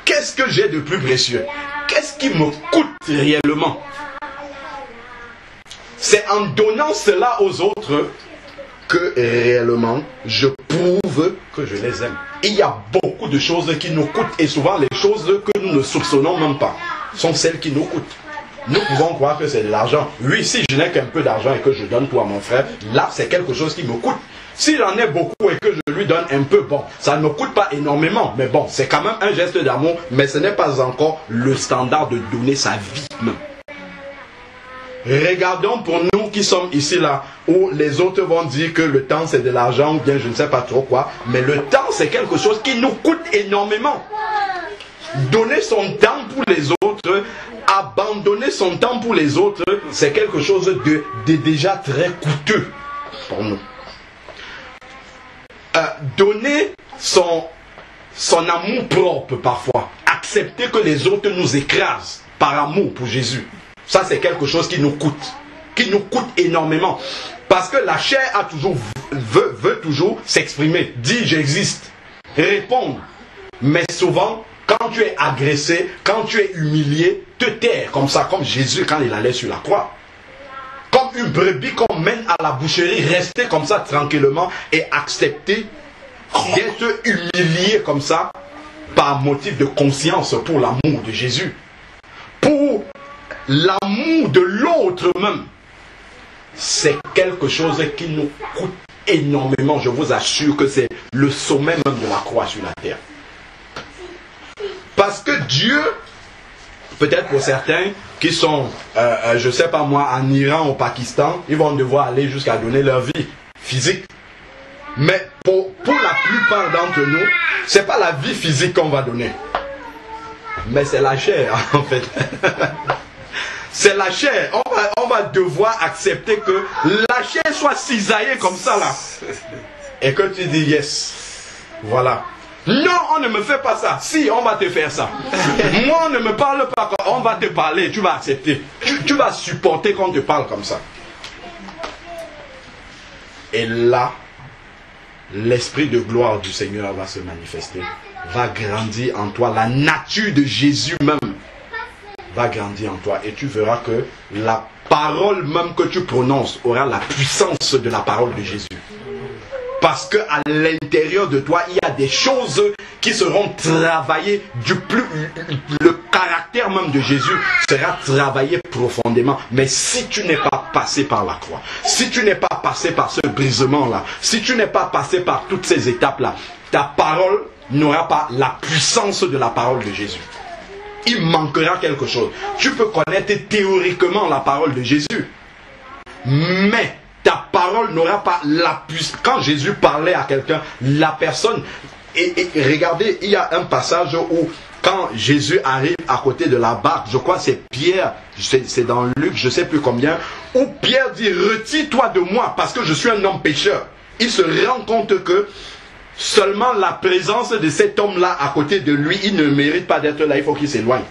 Qu'est-ce que j'ai de plus précieux? Qu'est-ce qui me coûte réellement? C'est en donnant cela aux autres que réellement je prouve que je les aime. Il y a beaucoup de choses qui nous coûtent et souvent les choses que nous ne soupçonnons même pas sont celles qui nous coûtent. nous pouvons croire que c'est de l'argent. Oui, si je n'ai qu'un peu d'argent et que je donne tout à mon frère, là c'est quelque chose qui me coûte. Si j'en ai beaucoup et que je lui donne un peu, bon, ça ne me coûte pas énormément, mais bon, c'est quand même un geste d'amour, mais ce n'est pas encore le standard de donner sa vie même. Regardons pour nous qui sommes ici là, où les autres vont dire que le temps c'est de l'argent ou bien je ne sais pas trop quoi, mais le temps c'est quelque chose qui nous coûte énormément. Donner son temps pour les autres, abandonner son temps pour les autres, c'est quelque chose de déjà très coûteux pour nous. Donner son amour propre parfois, accepter que les autres nous écrasent par amour pour Jésus. Ça, c'est quelque chose qui nous coûte énormément. Parce que la chair a toujours, veut toujours s'exprimer, dire j'existe, répondre. Mais souvent, quand tu es agressé, quand tu es humilié, te taire comme ça, comme Jésus quand il allait sur la croix. Comme une brebis qu'on mène à la boucherie, rester comme ça tranquillement et accepter d'être humilié comme ça par motif de conscience pour l'amour de Jésus. Pour l'amour de l'autre même, c'est quelque chose qui nous coûte énormément. Je vous assure que c'est le sommet même de la croix sur la terre. Parce que Dieu, peut-être pour certains qui sont, je ne sais pas moi, en Iran, au Pakistan, ils vont devoir aller jusqu'à donner leur vie physique. Mais pour la plupart d'entre nous, ce n'est pas la vie physique qu'on va donner. Mais c'est la chair, en fait. C'est la chair. On va devoir accepter que la chair soit cisaillée comme ça là. Et que tu dis yes. Voilà. Non, on ne me fait pas ça. Si, on va te faire ça. Moi, on ne me parle pas. On va te parler. Tu vas accepter. Tu vas supporter qu'on te parle comme ça. Et là, l'esprit de gloire du Seigneur va se manifester. Va grandir en toi. La nature de Jésus même va grandir en toi. Et tu verras que la parole même que tu prononces aura la puissance de la parole de Jésus. Parce qu'à l'intérieur de toi, il y a des choses qui seront travaillées le caractère même de Jésus sera travaillé profondément. Mais si tu n'es pas passé par la croix, si tu n'es pas passé par ce brisement-là, si tu n'es pas passé par toutes ces étapes-là, ta parole n'aura pas la puissance de la parole de Jésus. Il manquera quelque chose. Tu peux connaître théoriquement la parole de Jésus, mais ta parole n'aura pas la puissance. Quand Jésus parlait à quelqu'un, la personne... Et regardez, il y a un passage où, quand Jésus arrive à côté de la barque, je crois que c'est Pierre, c'est dans Luc, je ne sais plus combien, où Pierre dit, retire-toi de moi, parce que je suis un homme pécheur. Il se rend compte que seulement la présence de cet homme-là à côté de lui, il ne mérite pas d'être là, il faut qu'il s'éloigne.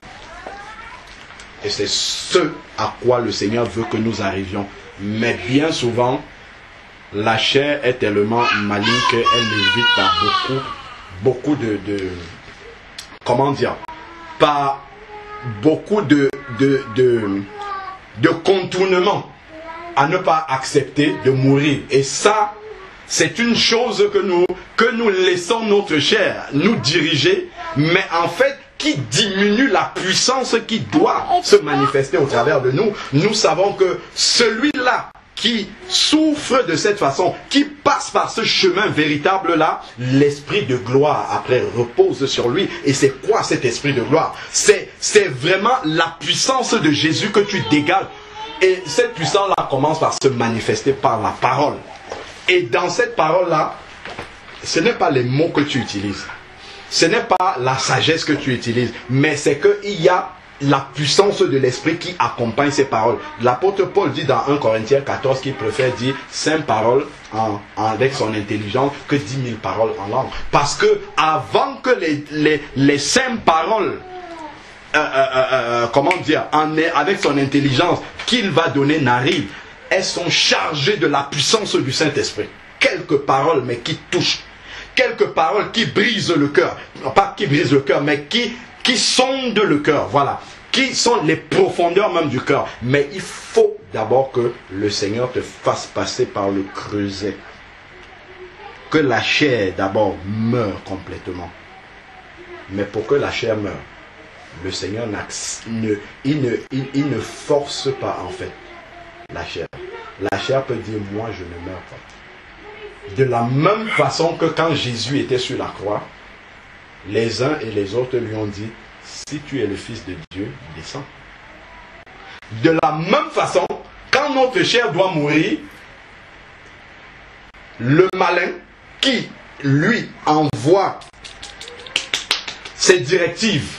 Et c'est ce à quoi le Seigneur veut que nous arrivions. Mais bien souvent, la chair est tellement maligne qu'elle évite par beaucoup de comment dire, par beaucoup de contournements à ne pas accepter de mourir. Et ça, c'est une chose que nous laissons notre chair nous diriger, mais en fait, qui diminue la puissance qui doit se manifester au travers de nous. Nous savons que celui-là qui souffre de cette façon, qui passe par ce chemin véritable-là, l'esprit de gloire après repose sur lui. Et c'est quoi cet esprit de gloire? C'est vraiment la puissance de Jésus que tu dégages. Et cette puissance-là commence par se manifester par la parole. Et dans cette parole-là, ce n'est pas les mots que tu utilises. Ce n'est pas la sagesse que tu utilises, mais c'est qu'il y a la puissance de l'esprit qui accompagne ces paroles. L'apôtre Paul dit dans 1 Corinthiens 14 qu'il préfère dire 5 paroles avec son intelligence que 10 000 paroles en langue. Parce que avant que les 5 paroles, comment dire, avec son intelligence qu'il va donner n'arrivent, elles sont chargées de la puissance du Saint-Esprit. Quelques paroles, mais qui touchent. Quelques paroles qui brisent le cœur. Pas qui brisent le cœur, mais qui sondent le cœur. Voilà. Qui sont les profondeurs même du cœur. Mais il faut d'abord que le Seigneur te fasse passer par le creuset. Que la chair d'abord meure complètement. Mais pour que la chair meure, le Seigneur il ne force pas en fait la chair. La chair peut dire, moi je ne meurs pas. De la même façon que quand Jésus était sur la croix, les uns et les autres lui ont dit, si tu es le Fils de Dieu, descends. De la même façon, quand notre chair doit mourir, le malin qui, lui, envoie ses directives,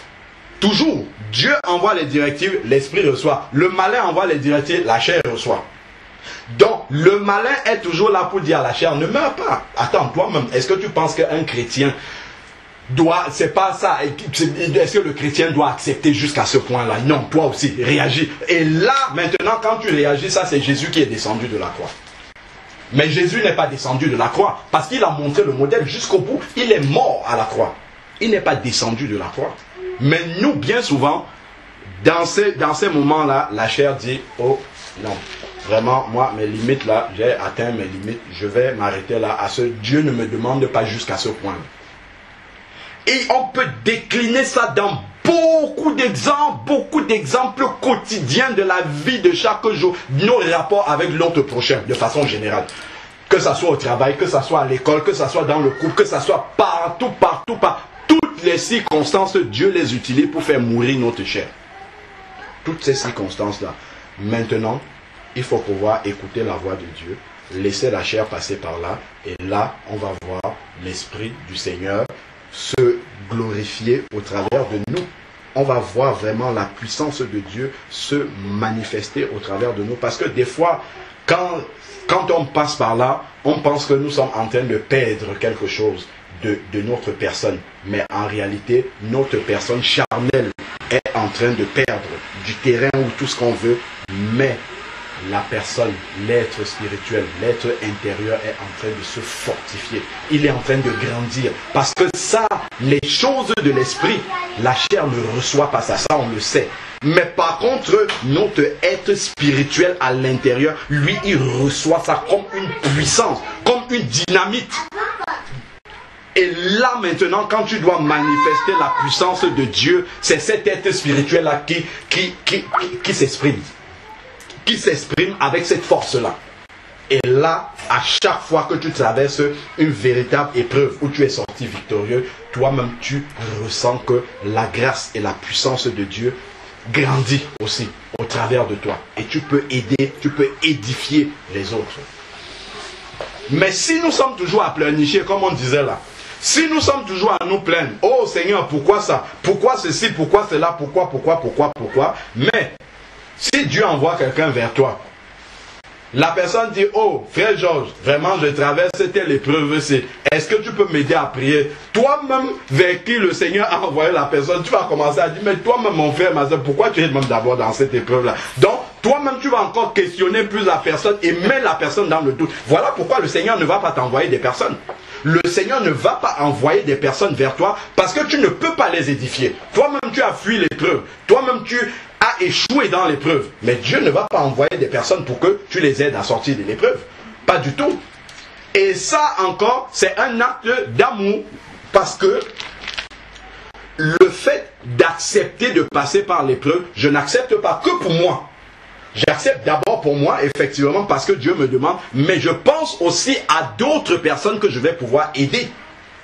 toujours, Dieu envoie les directives, l'esprit reçoit. Le malin envoie les directives, la chair reçoit. Donc, le malin est toujours là pour dire à la chair, ne meurs pas. Attends, toi-même, est-ce que tu penses qu'un chrétien doit, c'est pas ça, est-ce que le chrétien doit accepter jusqu'à ce point-là? Non, toi aussi, réagis. Et là, maintenant, quand tu réagis, ça c'est Jésus qui est descendu de la croix. Mais Jésus n'est pas descendu de la croix, parce qu'il a montré le modèle jusqu'au bout. Il est mort à la croix. Il n'est pas descendu de la croix. Mais nous, bien souvent, dans ces moments-là, la chair dit, oh non, vraiment, moi, mes limites là, j'ai atteint mes limites, je vais m'arrêter là. Dieu ne me demande pas jusqu'à ce point. Et on peut décliner ça dans beaucoup d'exemples quotidiens de la vie de chaque jour, nos rapports avec l'autre prochain, de façon générale. Que ça soit au travail, que ça soit à l'école, que ça soit dans le couple, que ça soit partout. Toutes les circonstances, Dieu les utilise pour faire mourir notre chair. Toutes ces circonstances-là. Maintenant, il faut pouvoir écouter la voix de Dieu, laisser la chair passer par là, et là, on va voir l'Esprit du Seigneur se glorifier au travers de nous. On va voir vraiment la puissance de Dieu se manifester au travers de nous. Parce que des fois, quand on passe par là, on pense que nous sommes en train de perdre quelque chose de notre personne. Mais en réalité, notre personne charnelle est en train de perdre du terrain ou tout ce qu'on veut. Mais la personne, l'être spirituel, l'être intérieur est en train de se fortifier. Il est en train de grandir. Parce que ça, les choses de l'esprit, la chair ne reçoit pas ça. Ça, on le sait. Mais par contre, notre être spirituel à l'intérieur, lui, il reçoit ça comme une puissance, comme une dynamite. Et là maintenant, quand tu dois manifester la puissance de Dieu, c'est cet être spirituel-là qui s'exprime. Qui s'exprime avec cette force-là. Et là, à chaque fois que tu traverses une véritable épreuve où tu es sorti victorieux, toi-même tu ressens que la grâce et la puissance de Dieu grandit aussi au travers de toi. Et tu peux aider, tu peux édifier les autres. Mais si nous sommes toujours à pleurnicher, comme on disait là, si nous sommes toujours à nous plaindre, oh Seigneur, pourquoi ça? Pourquoi ceci? Pourquoi cela? Pourquoi? Mais si Dieu envoie quelqu'un vers toi, la personne dit, oh frère Georges, vraiment je traverse telle épreuve, est-ce que tu peux m'aider à prier? Toi-même vers qui le Seigneur a envoyé la personne, tu vas commencer à dire, mais toi-même mon frère, ma soeur, pourquoi tu es même d'abord dans cette épreuve-là? Donc toi-même tu vas encore questionner plus la personne et mettre la personne dans le doute. Voilà pourquoi le Seigneur ne va pas t'envoyer des personnes. Le Seigneur ne va pas envoyer des personnes vers toi parce que tu ne peux pas les édifier. Toi-même tu as fui l'épreuve. Toi-même tu as échoué dans l'épreuve. Mais Dieu ne va pas envoyer des personnes pour que tu les aides à sortir de l'épreuve. Pas du tout. Et ça encore, c'est un acte d'amour. Parce que le fait d'accepter de passer par l'épreuve, je n'accepte pas que pour moi. J'accepte d'abord pour moi, effectivement, parce que Dieu me demande, mais je pense aussi à d'autres personnes que je vais pouvoir aider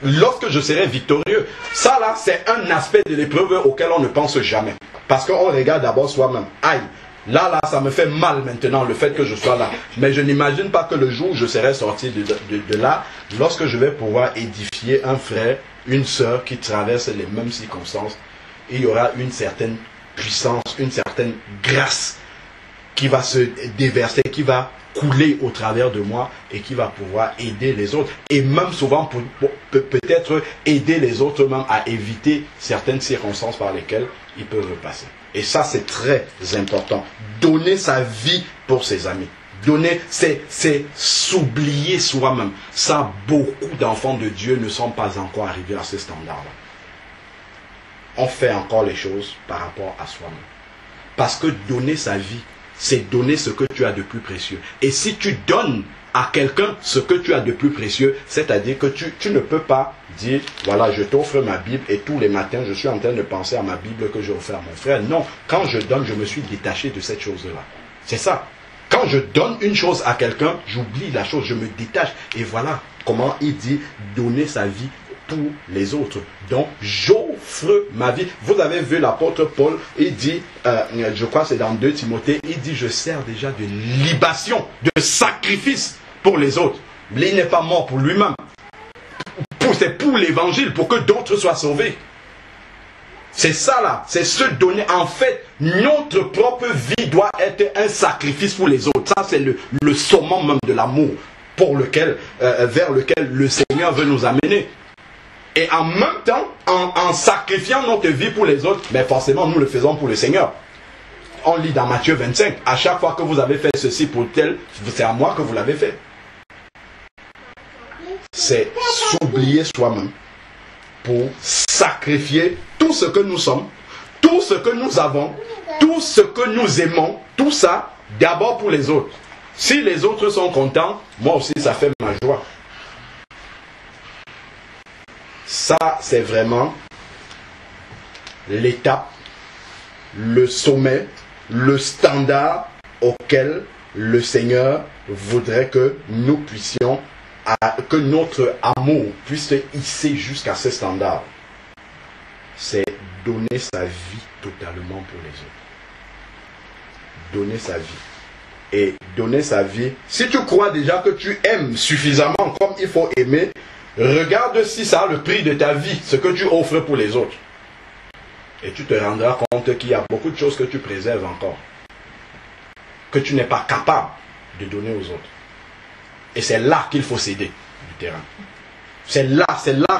lorsque je serai victorieux. Ça là, c'est un aspect de l'épreuve auquel on ne pense jamais. Parce qu'on regarde d'abord soi-même. Aïe, là, ça me fait mal maintenant, le fait que je sois là. Mais je n'imagine pas que le jour où je serai sorti de là, lorsque je vais pouvoir édifier un frère, une sœur qui traverse les mêmes circonstances, il y aura une certaine puissance, une certaine grâce qui va se déverser, qui va couler au travers de moi et qui va pouvoir aider les autres. Et même souvent, peut-être aider les autres même à éviter certaines circonstances par lesquelles ils peuvent passer. Et ça, c'est très important. Donner sa vie pour ses amis. Donner, c'est s'oublier soi-même. Ça, beaucoup d'enfants de Dieu ne sont pas encore arrivés à ce standard-là. On fait encore les choses par rapport à soi-même. Parce que donner sa vie, c'est donner ce que tu as de plus précieux. Et si tu donnes à quelqu'un ce que tu as de plus précieux, c'est-à-dire que tu ne peux pas dire, voilà, je t'offre ma Bible et tous les matins, je suis en train de penser à ma Bible que j'ai offert à mon frère. Non, quand je donne, je me suis détaché de cette chose-là. C'est ça. Quand je donne une chose à quelqu'un, j'oublie la chose, je me détache. Et voilà comment il dit donner sa vie pour les autres. Donc, j'offre ma vie. Vous avez vu l'apôtre Paul, il dit, je crois que c'est dans 2 Timothée, il dit, je sers déjà de libation, de sacrifice pour les autres. Mais il n'est pas mort pour lui-même. C'est pour l'évangile, pour que d'autres soient sauvés. C'est ça là, c'est se donner. En fait, notre propre vie doit être un sacrifice pour les autres. Ça, c'est le summum même de l'amour vers lequel le Seigneur veut nous amener. Et en même temps, en sacrifiant notre vie pour les autres, mais forcément, nous le faisons pour le Seigneur. On lit dans Matthieu 25, à chaque fois que vous avez fait ceci pour tel, c'est à moi que vous l'avez fait. C'est s'oublier soi-même pour sacrifier tout ce que nous sommes, tout ce que nous avons, tout ce que nous aimons, tout ça, d'abord pour les autres. Si les autres sont contents, moi aussi ça fait ma joie. Ça, c'est vraiment l'étape, le sommet, le standard auquel le Seigneur voudrait que nous puissions, que notre amour puisse se hisser jusqu'à ce standard. C'est donner sa vie totalement pour les autres. Donner sa vie. Et donner sa vie, si tu crois déjà que tu aimes suffisamment comme il faut aimer, regarde si ça a le prix de ta vie, ce que tu offres pour les autres. Et tu te rendras compte qu'il y a beaucoup de choses que tu préserves encore, que tu n'es pas capable de donner aux autres. Et c'est là qu'il faut céder du terrain. C'est là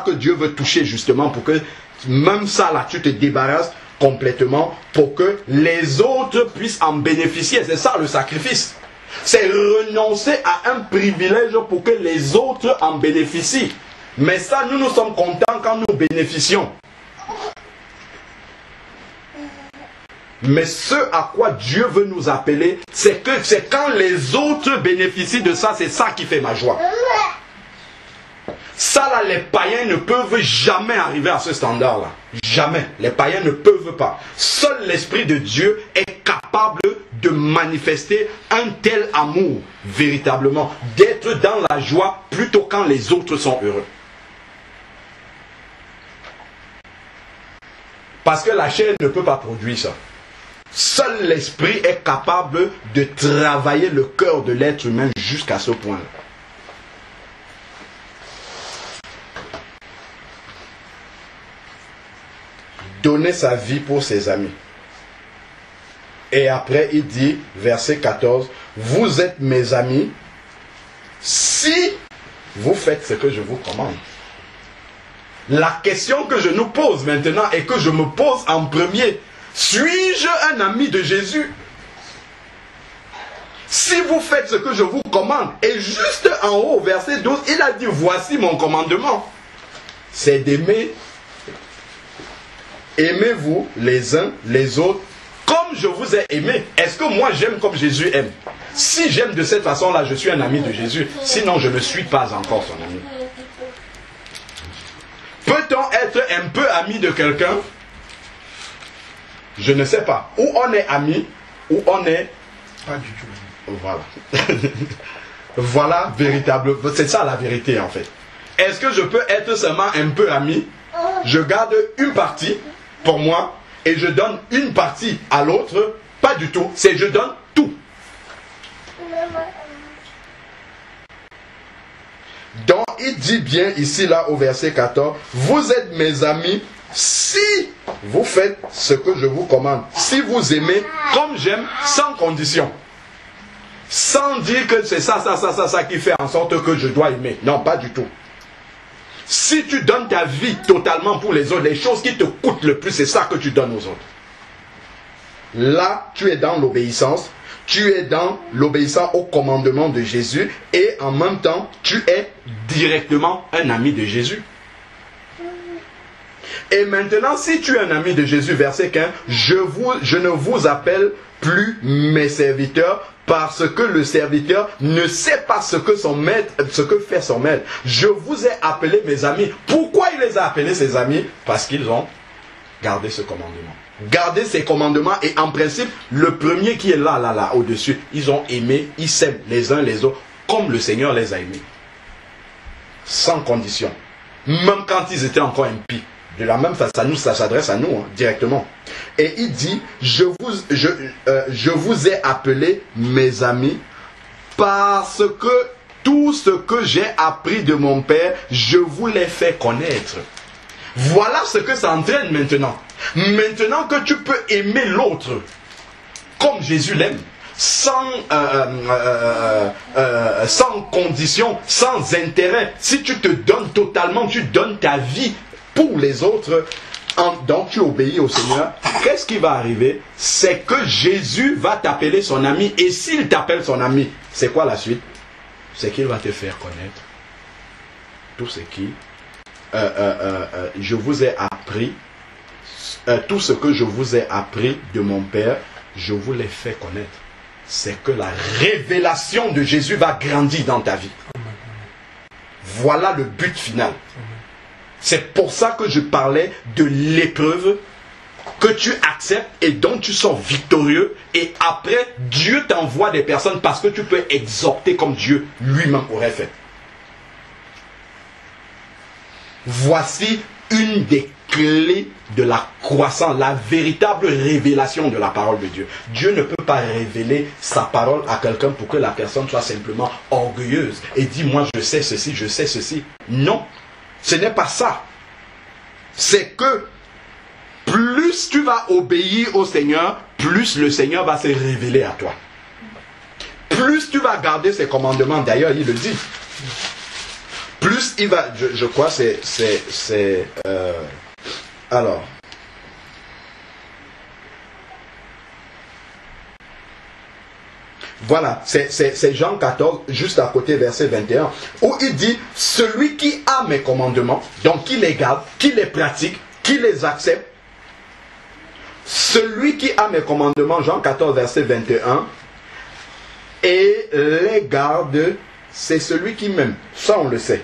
que Dieu veut toucher justement pour que même ça là, tu te débarrasses complètement pour que les autres puissent en bénéficier. C'est ça le sacrifice. C'est renoncer à un privilège pour que les autres en bénéficient. Mais ça, nous sommes contents quand nous bénéficions. Mais ce à quoi Dieu veut nous appeler, c'est que c'est quand les autres bénéficient de ça, c'est ça qui fait ma joie. Ça là, les païens ne peuvent jamais arriver à ce standard-là. Jamais. Les païens ne peuvent pas. Seul l'Esprit de Dieu est capable de manifester un tel amour, véritablement. D'être dans la joie plutôt quand les autres sont heureux. Parce que la chair ne peut pas produire ça. Seul l'Esprit est capable de travailler le cœur de l'être humain jusqu'à ce point-là. Donner sa vie pour ses amis. Et après, il dit, verset 14, vous êtes mes amis si vous faites ce que je vous commande. La question que je nous pose maintenant et que je me pose en premier, suis-je un ami de Jésus? Si vous faites ce que je vous commande, et juste en haut, verset 12, il a dit, voici mon commandement. C'est d'aimer. Aimez-vous les uns les autres comme je vous ai aimé. Est-ce que moi j'aime comme Jésus aime? Si j'aime de cette façon-là, je suis un ami de Jésus. Sinon, je ne suis pas encore son ami. Peut-on être un peu ami de quelqu'un? Je ne sais pas. Ou on est ami, ou on est... Pas du tout. Voilà. Voilà, véritable. C'est ça la vérité en fait. Est-ce que je peux être seulement un peu ami? Je garde une partie pour moi et je donne une partie à l'autre? Pas du tout. C'est je donne tout. Donc il dit bien ici là au verset 14, vous êtes mes amis si vous faites ce que je vous commande. Si vous aimez comme j'aime, sans condition. Sans dire que c'est ça qui fait en sorte que je dois aimer. Non, pas du tout. Si tu donnes ta vie totalement pour les autres, les choses qui te coûtent le plus, c'est ça que tu donnes aux autres. Là, tu es dans l'obéissance. Tu es dans l'obéissance au commandement de Jésus. Et en même temps, tu es directement un ami de Jésus. Et maintenant, si tu es un ami de Jésus, verset 15, je ne vous appelle plus mes serviteurs, parce que le serviteur ne sait pas ce que fait son maître. Je vous ai appelé mes amis. Pourquoi il les a appelés ses amis? Parce qu'ils ont gardé ce commandement. Garder ces commandements, et en principe, le premier qui est là, au-dessus, ils ont aimé, ils s'aiment les uns les autres, comme le Seigneur les a aimés. Sans condition. Même quand ils étaient encore impies. De la même façon, ça s'adresse à nous, directement. Et il dit, je vous ai appelé mes amis, parce que tout ce que j'ai appris de mon Père, je vous l'ai fait connaître. Voilà ce que ça entraîne maintenant. Maintenant que tu peux aimer l'autre comme Jésus l'aime, sans condition, sans intérêt. Si tu te donnes totalement, tu donnes ta vie pour les autres, donc tu obéis au Seigneur, qu'est-ce qui va arriver? C'est que Jésus va t'appeler son ami, et s'il t'appelle son ami, c'est quoi la suite? C'est qu'il va te faire connaître tout ce qui je vous ai appris, tout ce que je vous ai appris de mon Père, je vous l'ai fait connaître. C'est que la révélation de Jésus va grandir dans ta vie. Voilà le but final. C'est pour ça que je parlais de l'épreuve que tu acceptes et dont tu sors victorieux. Et après, Dieu t'envoie des personnes parce que tu peux exhorter comme Dieu lui-même aurait fait. Voici une des clés de la croissance, la véritable révélation de la parole de Dieu. Dieu ne peut pas révéler sa parole à quelqu'un pour que la personne soit simplement orgueilleuse et dit moi je sais ceci, je sais ceci. Non, ce n'est pas ça. C'est que plus tu vas obéir au Seigneur, plus le Seigneur va se révéler à toi. Plus tu vas garder ses commandements, d'ailleurs il le dit. Plus il va, je crois alors, voilà, c'est Jean 14, juste à côté, verset 21, où il dit, celui qui a mes commandements, donc qui les garde, qui les pratique, qui les accepte, celui qui a mes commandements, Jean 14, verset 21, et les garde, c'est celui qui m'aime. Ça, on le sait.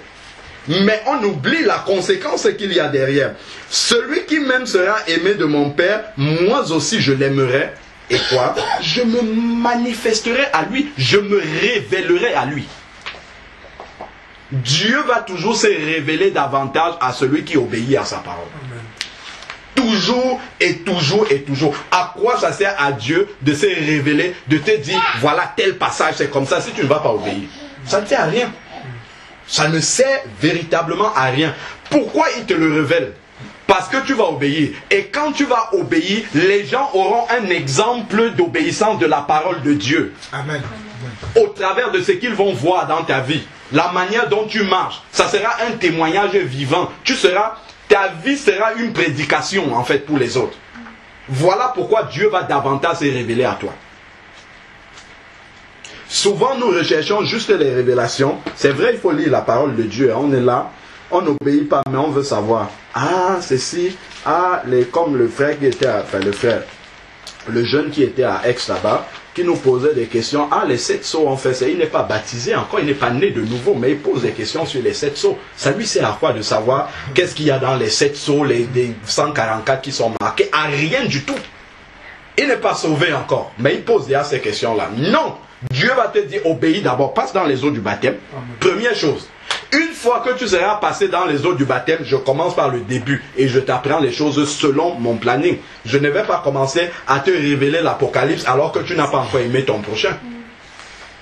Mais on oublie la conséquence qu'il y a derrière. Celui qui m'aime sera aimé de mon Père, moi aussi je l'aimerai. Et quoi? Je me manifesterai à lui, je me révélerai à lui. Dieu va toujours se révéler davantage à celui qui obéit à sa parole. Amen. Toujours et toujours et toujours. À quoi ça sert à Dieu de se révéler, de te dire, voilà tel passage, c'est comme ça, si tu ne vas pas obéir? Ça ne sert à rien. Ça ne sert véritablement à rien. Pourquoi il te le révèle? Parce que tu vas obéir. Et quand tu vas obéir, les gens auront un exemple d'obéissance de la parole de Dieu. Amen. Au travers de ce qu'ils vont voir dans ta vie. La manière dont tu marches. Ça sera un témoignage vivant. Ta vie sera une prédication en fait pour les autres. Voilà pourquoi Dieu va davantage se révéler à toi. Souvent nous recherchons juste les révélations. C'est vrai, il faut lire la parole de Dieu. On est là, on n'obéit pas, mais on veut savoir. Ah, ceci, comme le frère qui était le jeune qui était à Aix là-bas, qui nous posait des questions. Ah, les 7 sceaux, en fait, il n'est pas baptisé encore, il n'est pas né de nouveau, mais il pose des questions sur les 7 sceaux. Ça lui sert à quoi de savoir qu'est-ce qu'il y a dans les 7 sceaux, les 144 qui sont marqués? À rien du tout. Il n'est pas sauvé encore, mais il pose déjà ces questions-là. Non! Dieu va te dire, obéis d'abord, passe dans les eaux du baptême. Amen. Première chose, une fois que tu seras passé dans les eaux du baptême, je commence par le début et je t'apprends les choses selon mon planning. Je ne vais pas commencer à te révéler l'Apocalypse alors que tu n'as pas encore aimé ton prochain.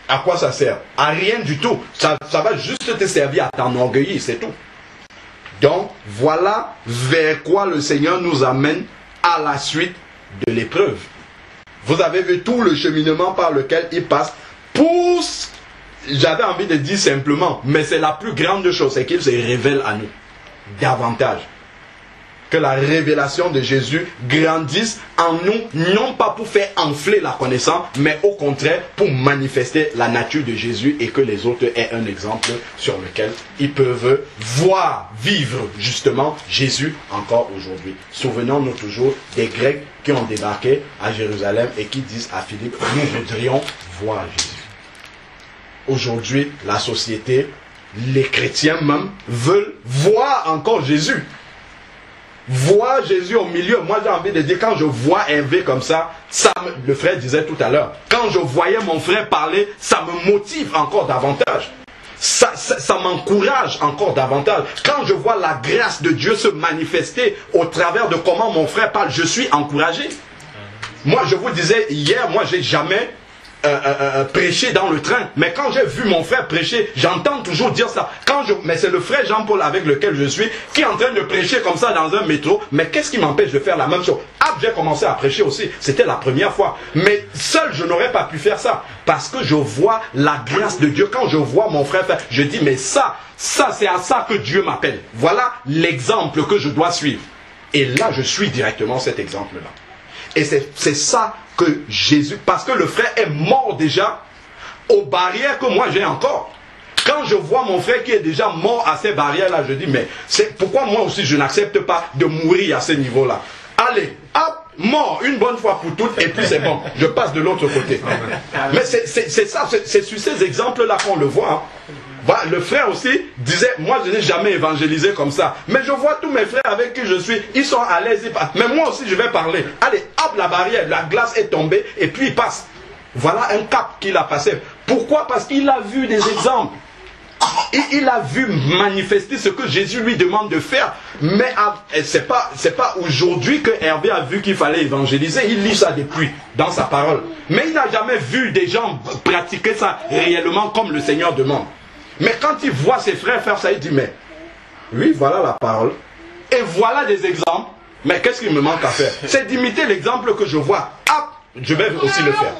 À quoi ça sert? À rien du tout. Ça va juste te servir à t'enorgueillir, c'est tout. Donc, voilà vers quoi le Seigneur nous amène à la suite de l'épreuve. Vous avez vu tout le cheminement par lequel il passe. J'avais envie de dire simplement, mais c'est la plus grande chose, c'est qu'il se révèle à nous. Davantage. que la révélation de Jésus grandisse en nous, non pas pour faire enfler la connaissance, mais au contraire pour manifester la nature de Jésus et que les autres aient un exemple sur lequel ils peuvent voir, vivre justement Jésus encore aujourd'hui. Souvenons-nous toujours des Grecs qui ont débarqué à Jérusalem et qui disent à Philippe, nous voudrions voir Jésus. Aujourd'hui, la société, les chrétiens même, veulent voir encore Jésus. Voir Jésus au milieu. Moi j'ai envie de dire, quand je vois Hervé comme ça, le frère disait tout à l'heure, quand je voyais mon frère parler, ça me motive encore davantage. Ça m'encourage encore davantage. Quand je vois la grâce de Dieu se manifester au travers de comment mon frère parle, je suis encouragé. Moi je vous disais hier, moi j'ai jamais prêcher dans le train, mais quand j'ai vu mon frère prêcher, j'entends toujours dire ça. Mais c'est le frère Jean-Paul avec lequel je suis qui est en train de prêcher comme ça dans un métro. Mais qu'est-ce qui m'empêche de faire la même chose? J'ai commencé à prêcher aussi, c'était la première fois. Mais seul je n'aurais pas pu faire ça parce que je vois la grâce de Dieu. Quand je vois mon frère faire, je dis mais ça c'est à ça que Dieu m'appelle. Voilà l'exemple que je dois suivre. Et là je suis directement cet exemple-là. Et c'est ça que Jésus, parce que le frère est mort déjà aux barrières que moi j'ai encore. Quand je vois mon frère qui est déjà mort à ces barrières-là, je dis, mais pourquoi moi aussi je n'accepte pas de mourir à ce niveau-là? Allez, hop, mort une bonne fois pour toutes, et puis c'est bon, je passe de l'autre côté. Mais c'est ça, c'est sur ces exemples-là qu'on le voit. Hein. Voilà, le frère aussi disait, moi je n'ai jamais évangélisé comme ça, mais je vois tous mes frères avec qui je suis, ils sont à l'aise, mais moi aussi je vais parler. Allez, hop, la barrière, la glace est tombée, et puis il passe. Voilà un cap qu'il a passé. Pourquoi? Parce qu'il a vu des exemples. Il a vu manifester ce que Jésus lui demande de faire. Mais c'est pas aujourd'hui que Hervé a vu qu'il fallait évangéliser. Il lit ça depuis, dans sa parole. Mais il n'a jamais vu des gens pratiquer ça réellement comme le Seigneur demande. Mais quand il voit ses frères faire ça, il dit, mais oui, voilà la parole. Et voilà des exemples. Mais qu'est-ce qu'il me manque à faire? C'est d'imiter l'exemple que je vois. Hop, je vais aussi le faire.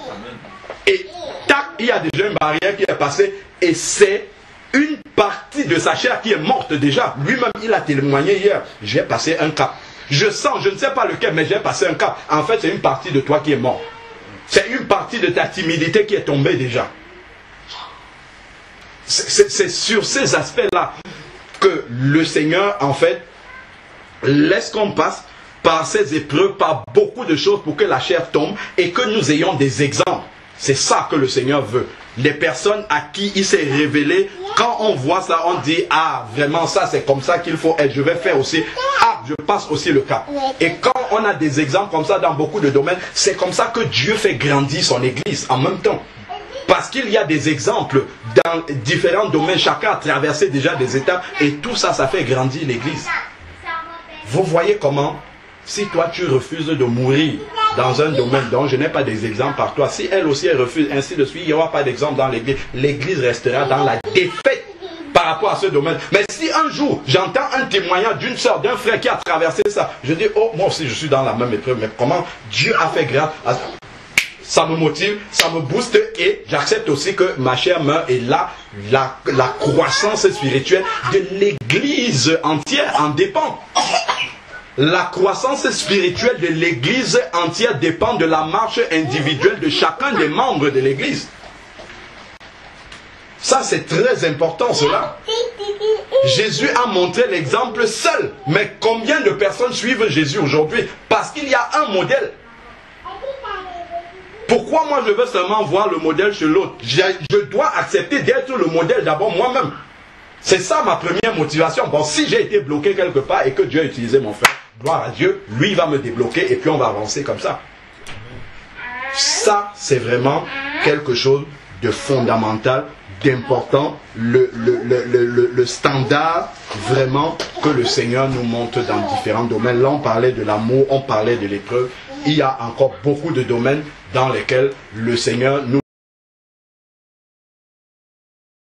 Et tac, il y a déjà une barrière qui est passée. Et c'est une partie de sa chair qui est morte déjà. Lui-même, il a témoigné hier. J'ai passé un cap. Je sens, je ne sais pas lequel, mais j'ai passé un cap. En fait, c'est une partie de toi qui est morte. C'est une partie de ta timidité qui est tombée déjà. C'est sur ces aspects-là que le Seigneur, en fait, laisse qu'on passe par ces épreuves, par beaucoup de choses pour que la chair tombe et que nous ayons des exemples. C'est ça que le Seigneur veut. Les personnes à qui il s'est révélé, quand on voit ça, on dit, ah, vraiment, ça, c'est comme ça qu'il faut être. Je vais faire aussi. Ah, je passe aussi le cap. Et quand on a des exemples comme ça dans beaucoup de domaines, c'est comme ça que Dieu fait grandir son Église en même temps. Parce qu'il y a des exemples dans différents domaines. Chacun a traversé déjà des étapes. Et tout ça, ça fait grandir l'Église. Vous voyez comment, si toi tu refuses de mourir dans un domaine dont je n'ai pas des exemples par toi, si elle aussi elle refuse, ainsi de suite, il n'y aura pas d'exemple dans l'Église. L'Église restera dans la défaite par rapport à ce domaine. Mais si un jour j'entends un témoignage d'une soeur, d'un frère qui a traversé ça, je dis, oh, moi aussi je suis dans la même épreuve, mais comment Dieu a fait grâce à ça? Ça me motive, ça me booste et j'accepte aussi que ma chair meurt. Et là, la croissance spirituelle de l'Église entière en dépend. La croissance spirituelle de l'Église entière dépend de la marche individuelle de chacun des membres de l'Église. Ça, c'est très important, cela. Jésus a montré l'exemple seul. Mais combien de personnes suivent Jésus aujourd'hui? Parce qu'il y a un modèle. Pourquoi moi je veux seulement voir le modèle chez l'autre? Je dois accepter d'être le modèle d'abord moi-même. C'est ça ma première motivation. Bon, si j'ai été bloqué quelque part et que Dieu a utilisé mon frère, gloire à Dieu, lui il va me débloquer et puis on va avancer comme ça. Ça, c'est vraiment quelque chose de fondamental, d'important, le standard vraiment que le Seigneur nous montre dans différents domaines. Là, on parlait de l'amour, on parlait de l'épreuve. Il y a encore beaucoup de domaines dans lesquels le Seigneur nous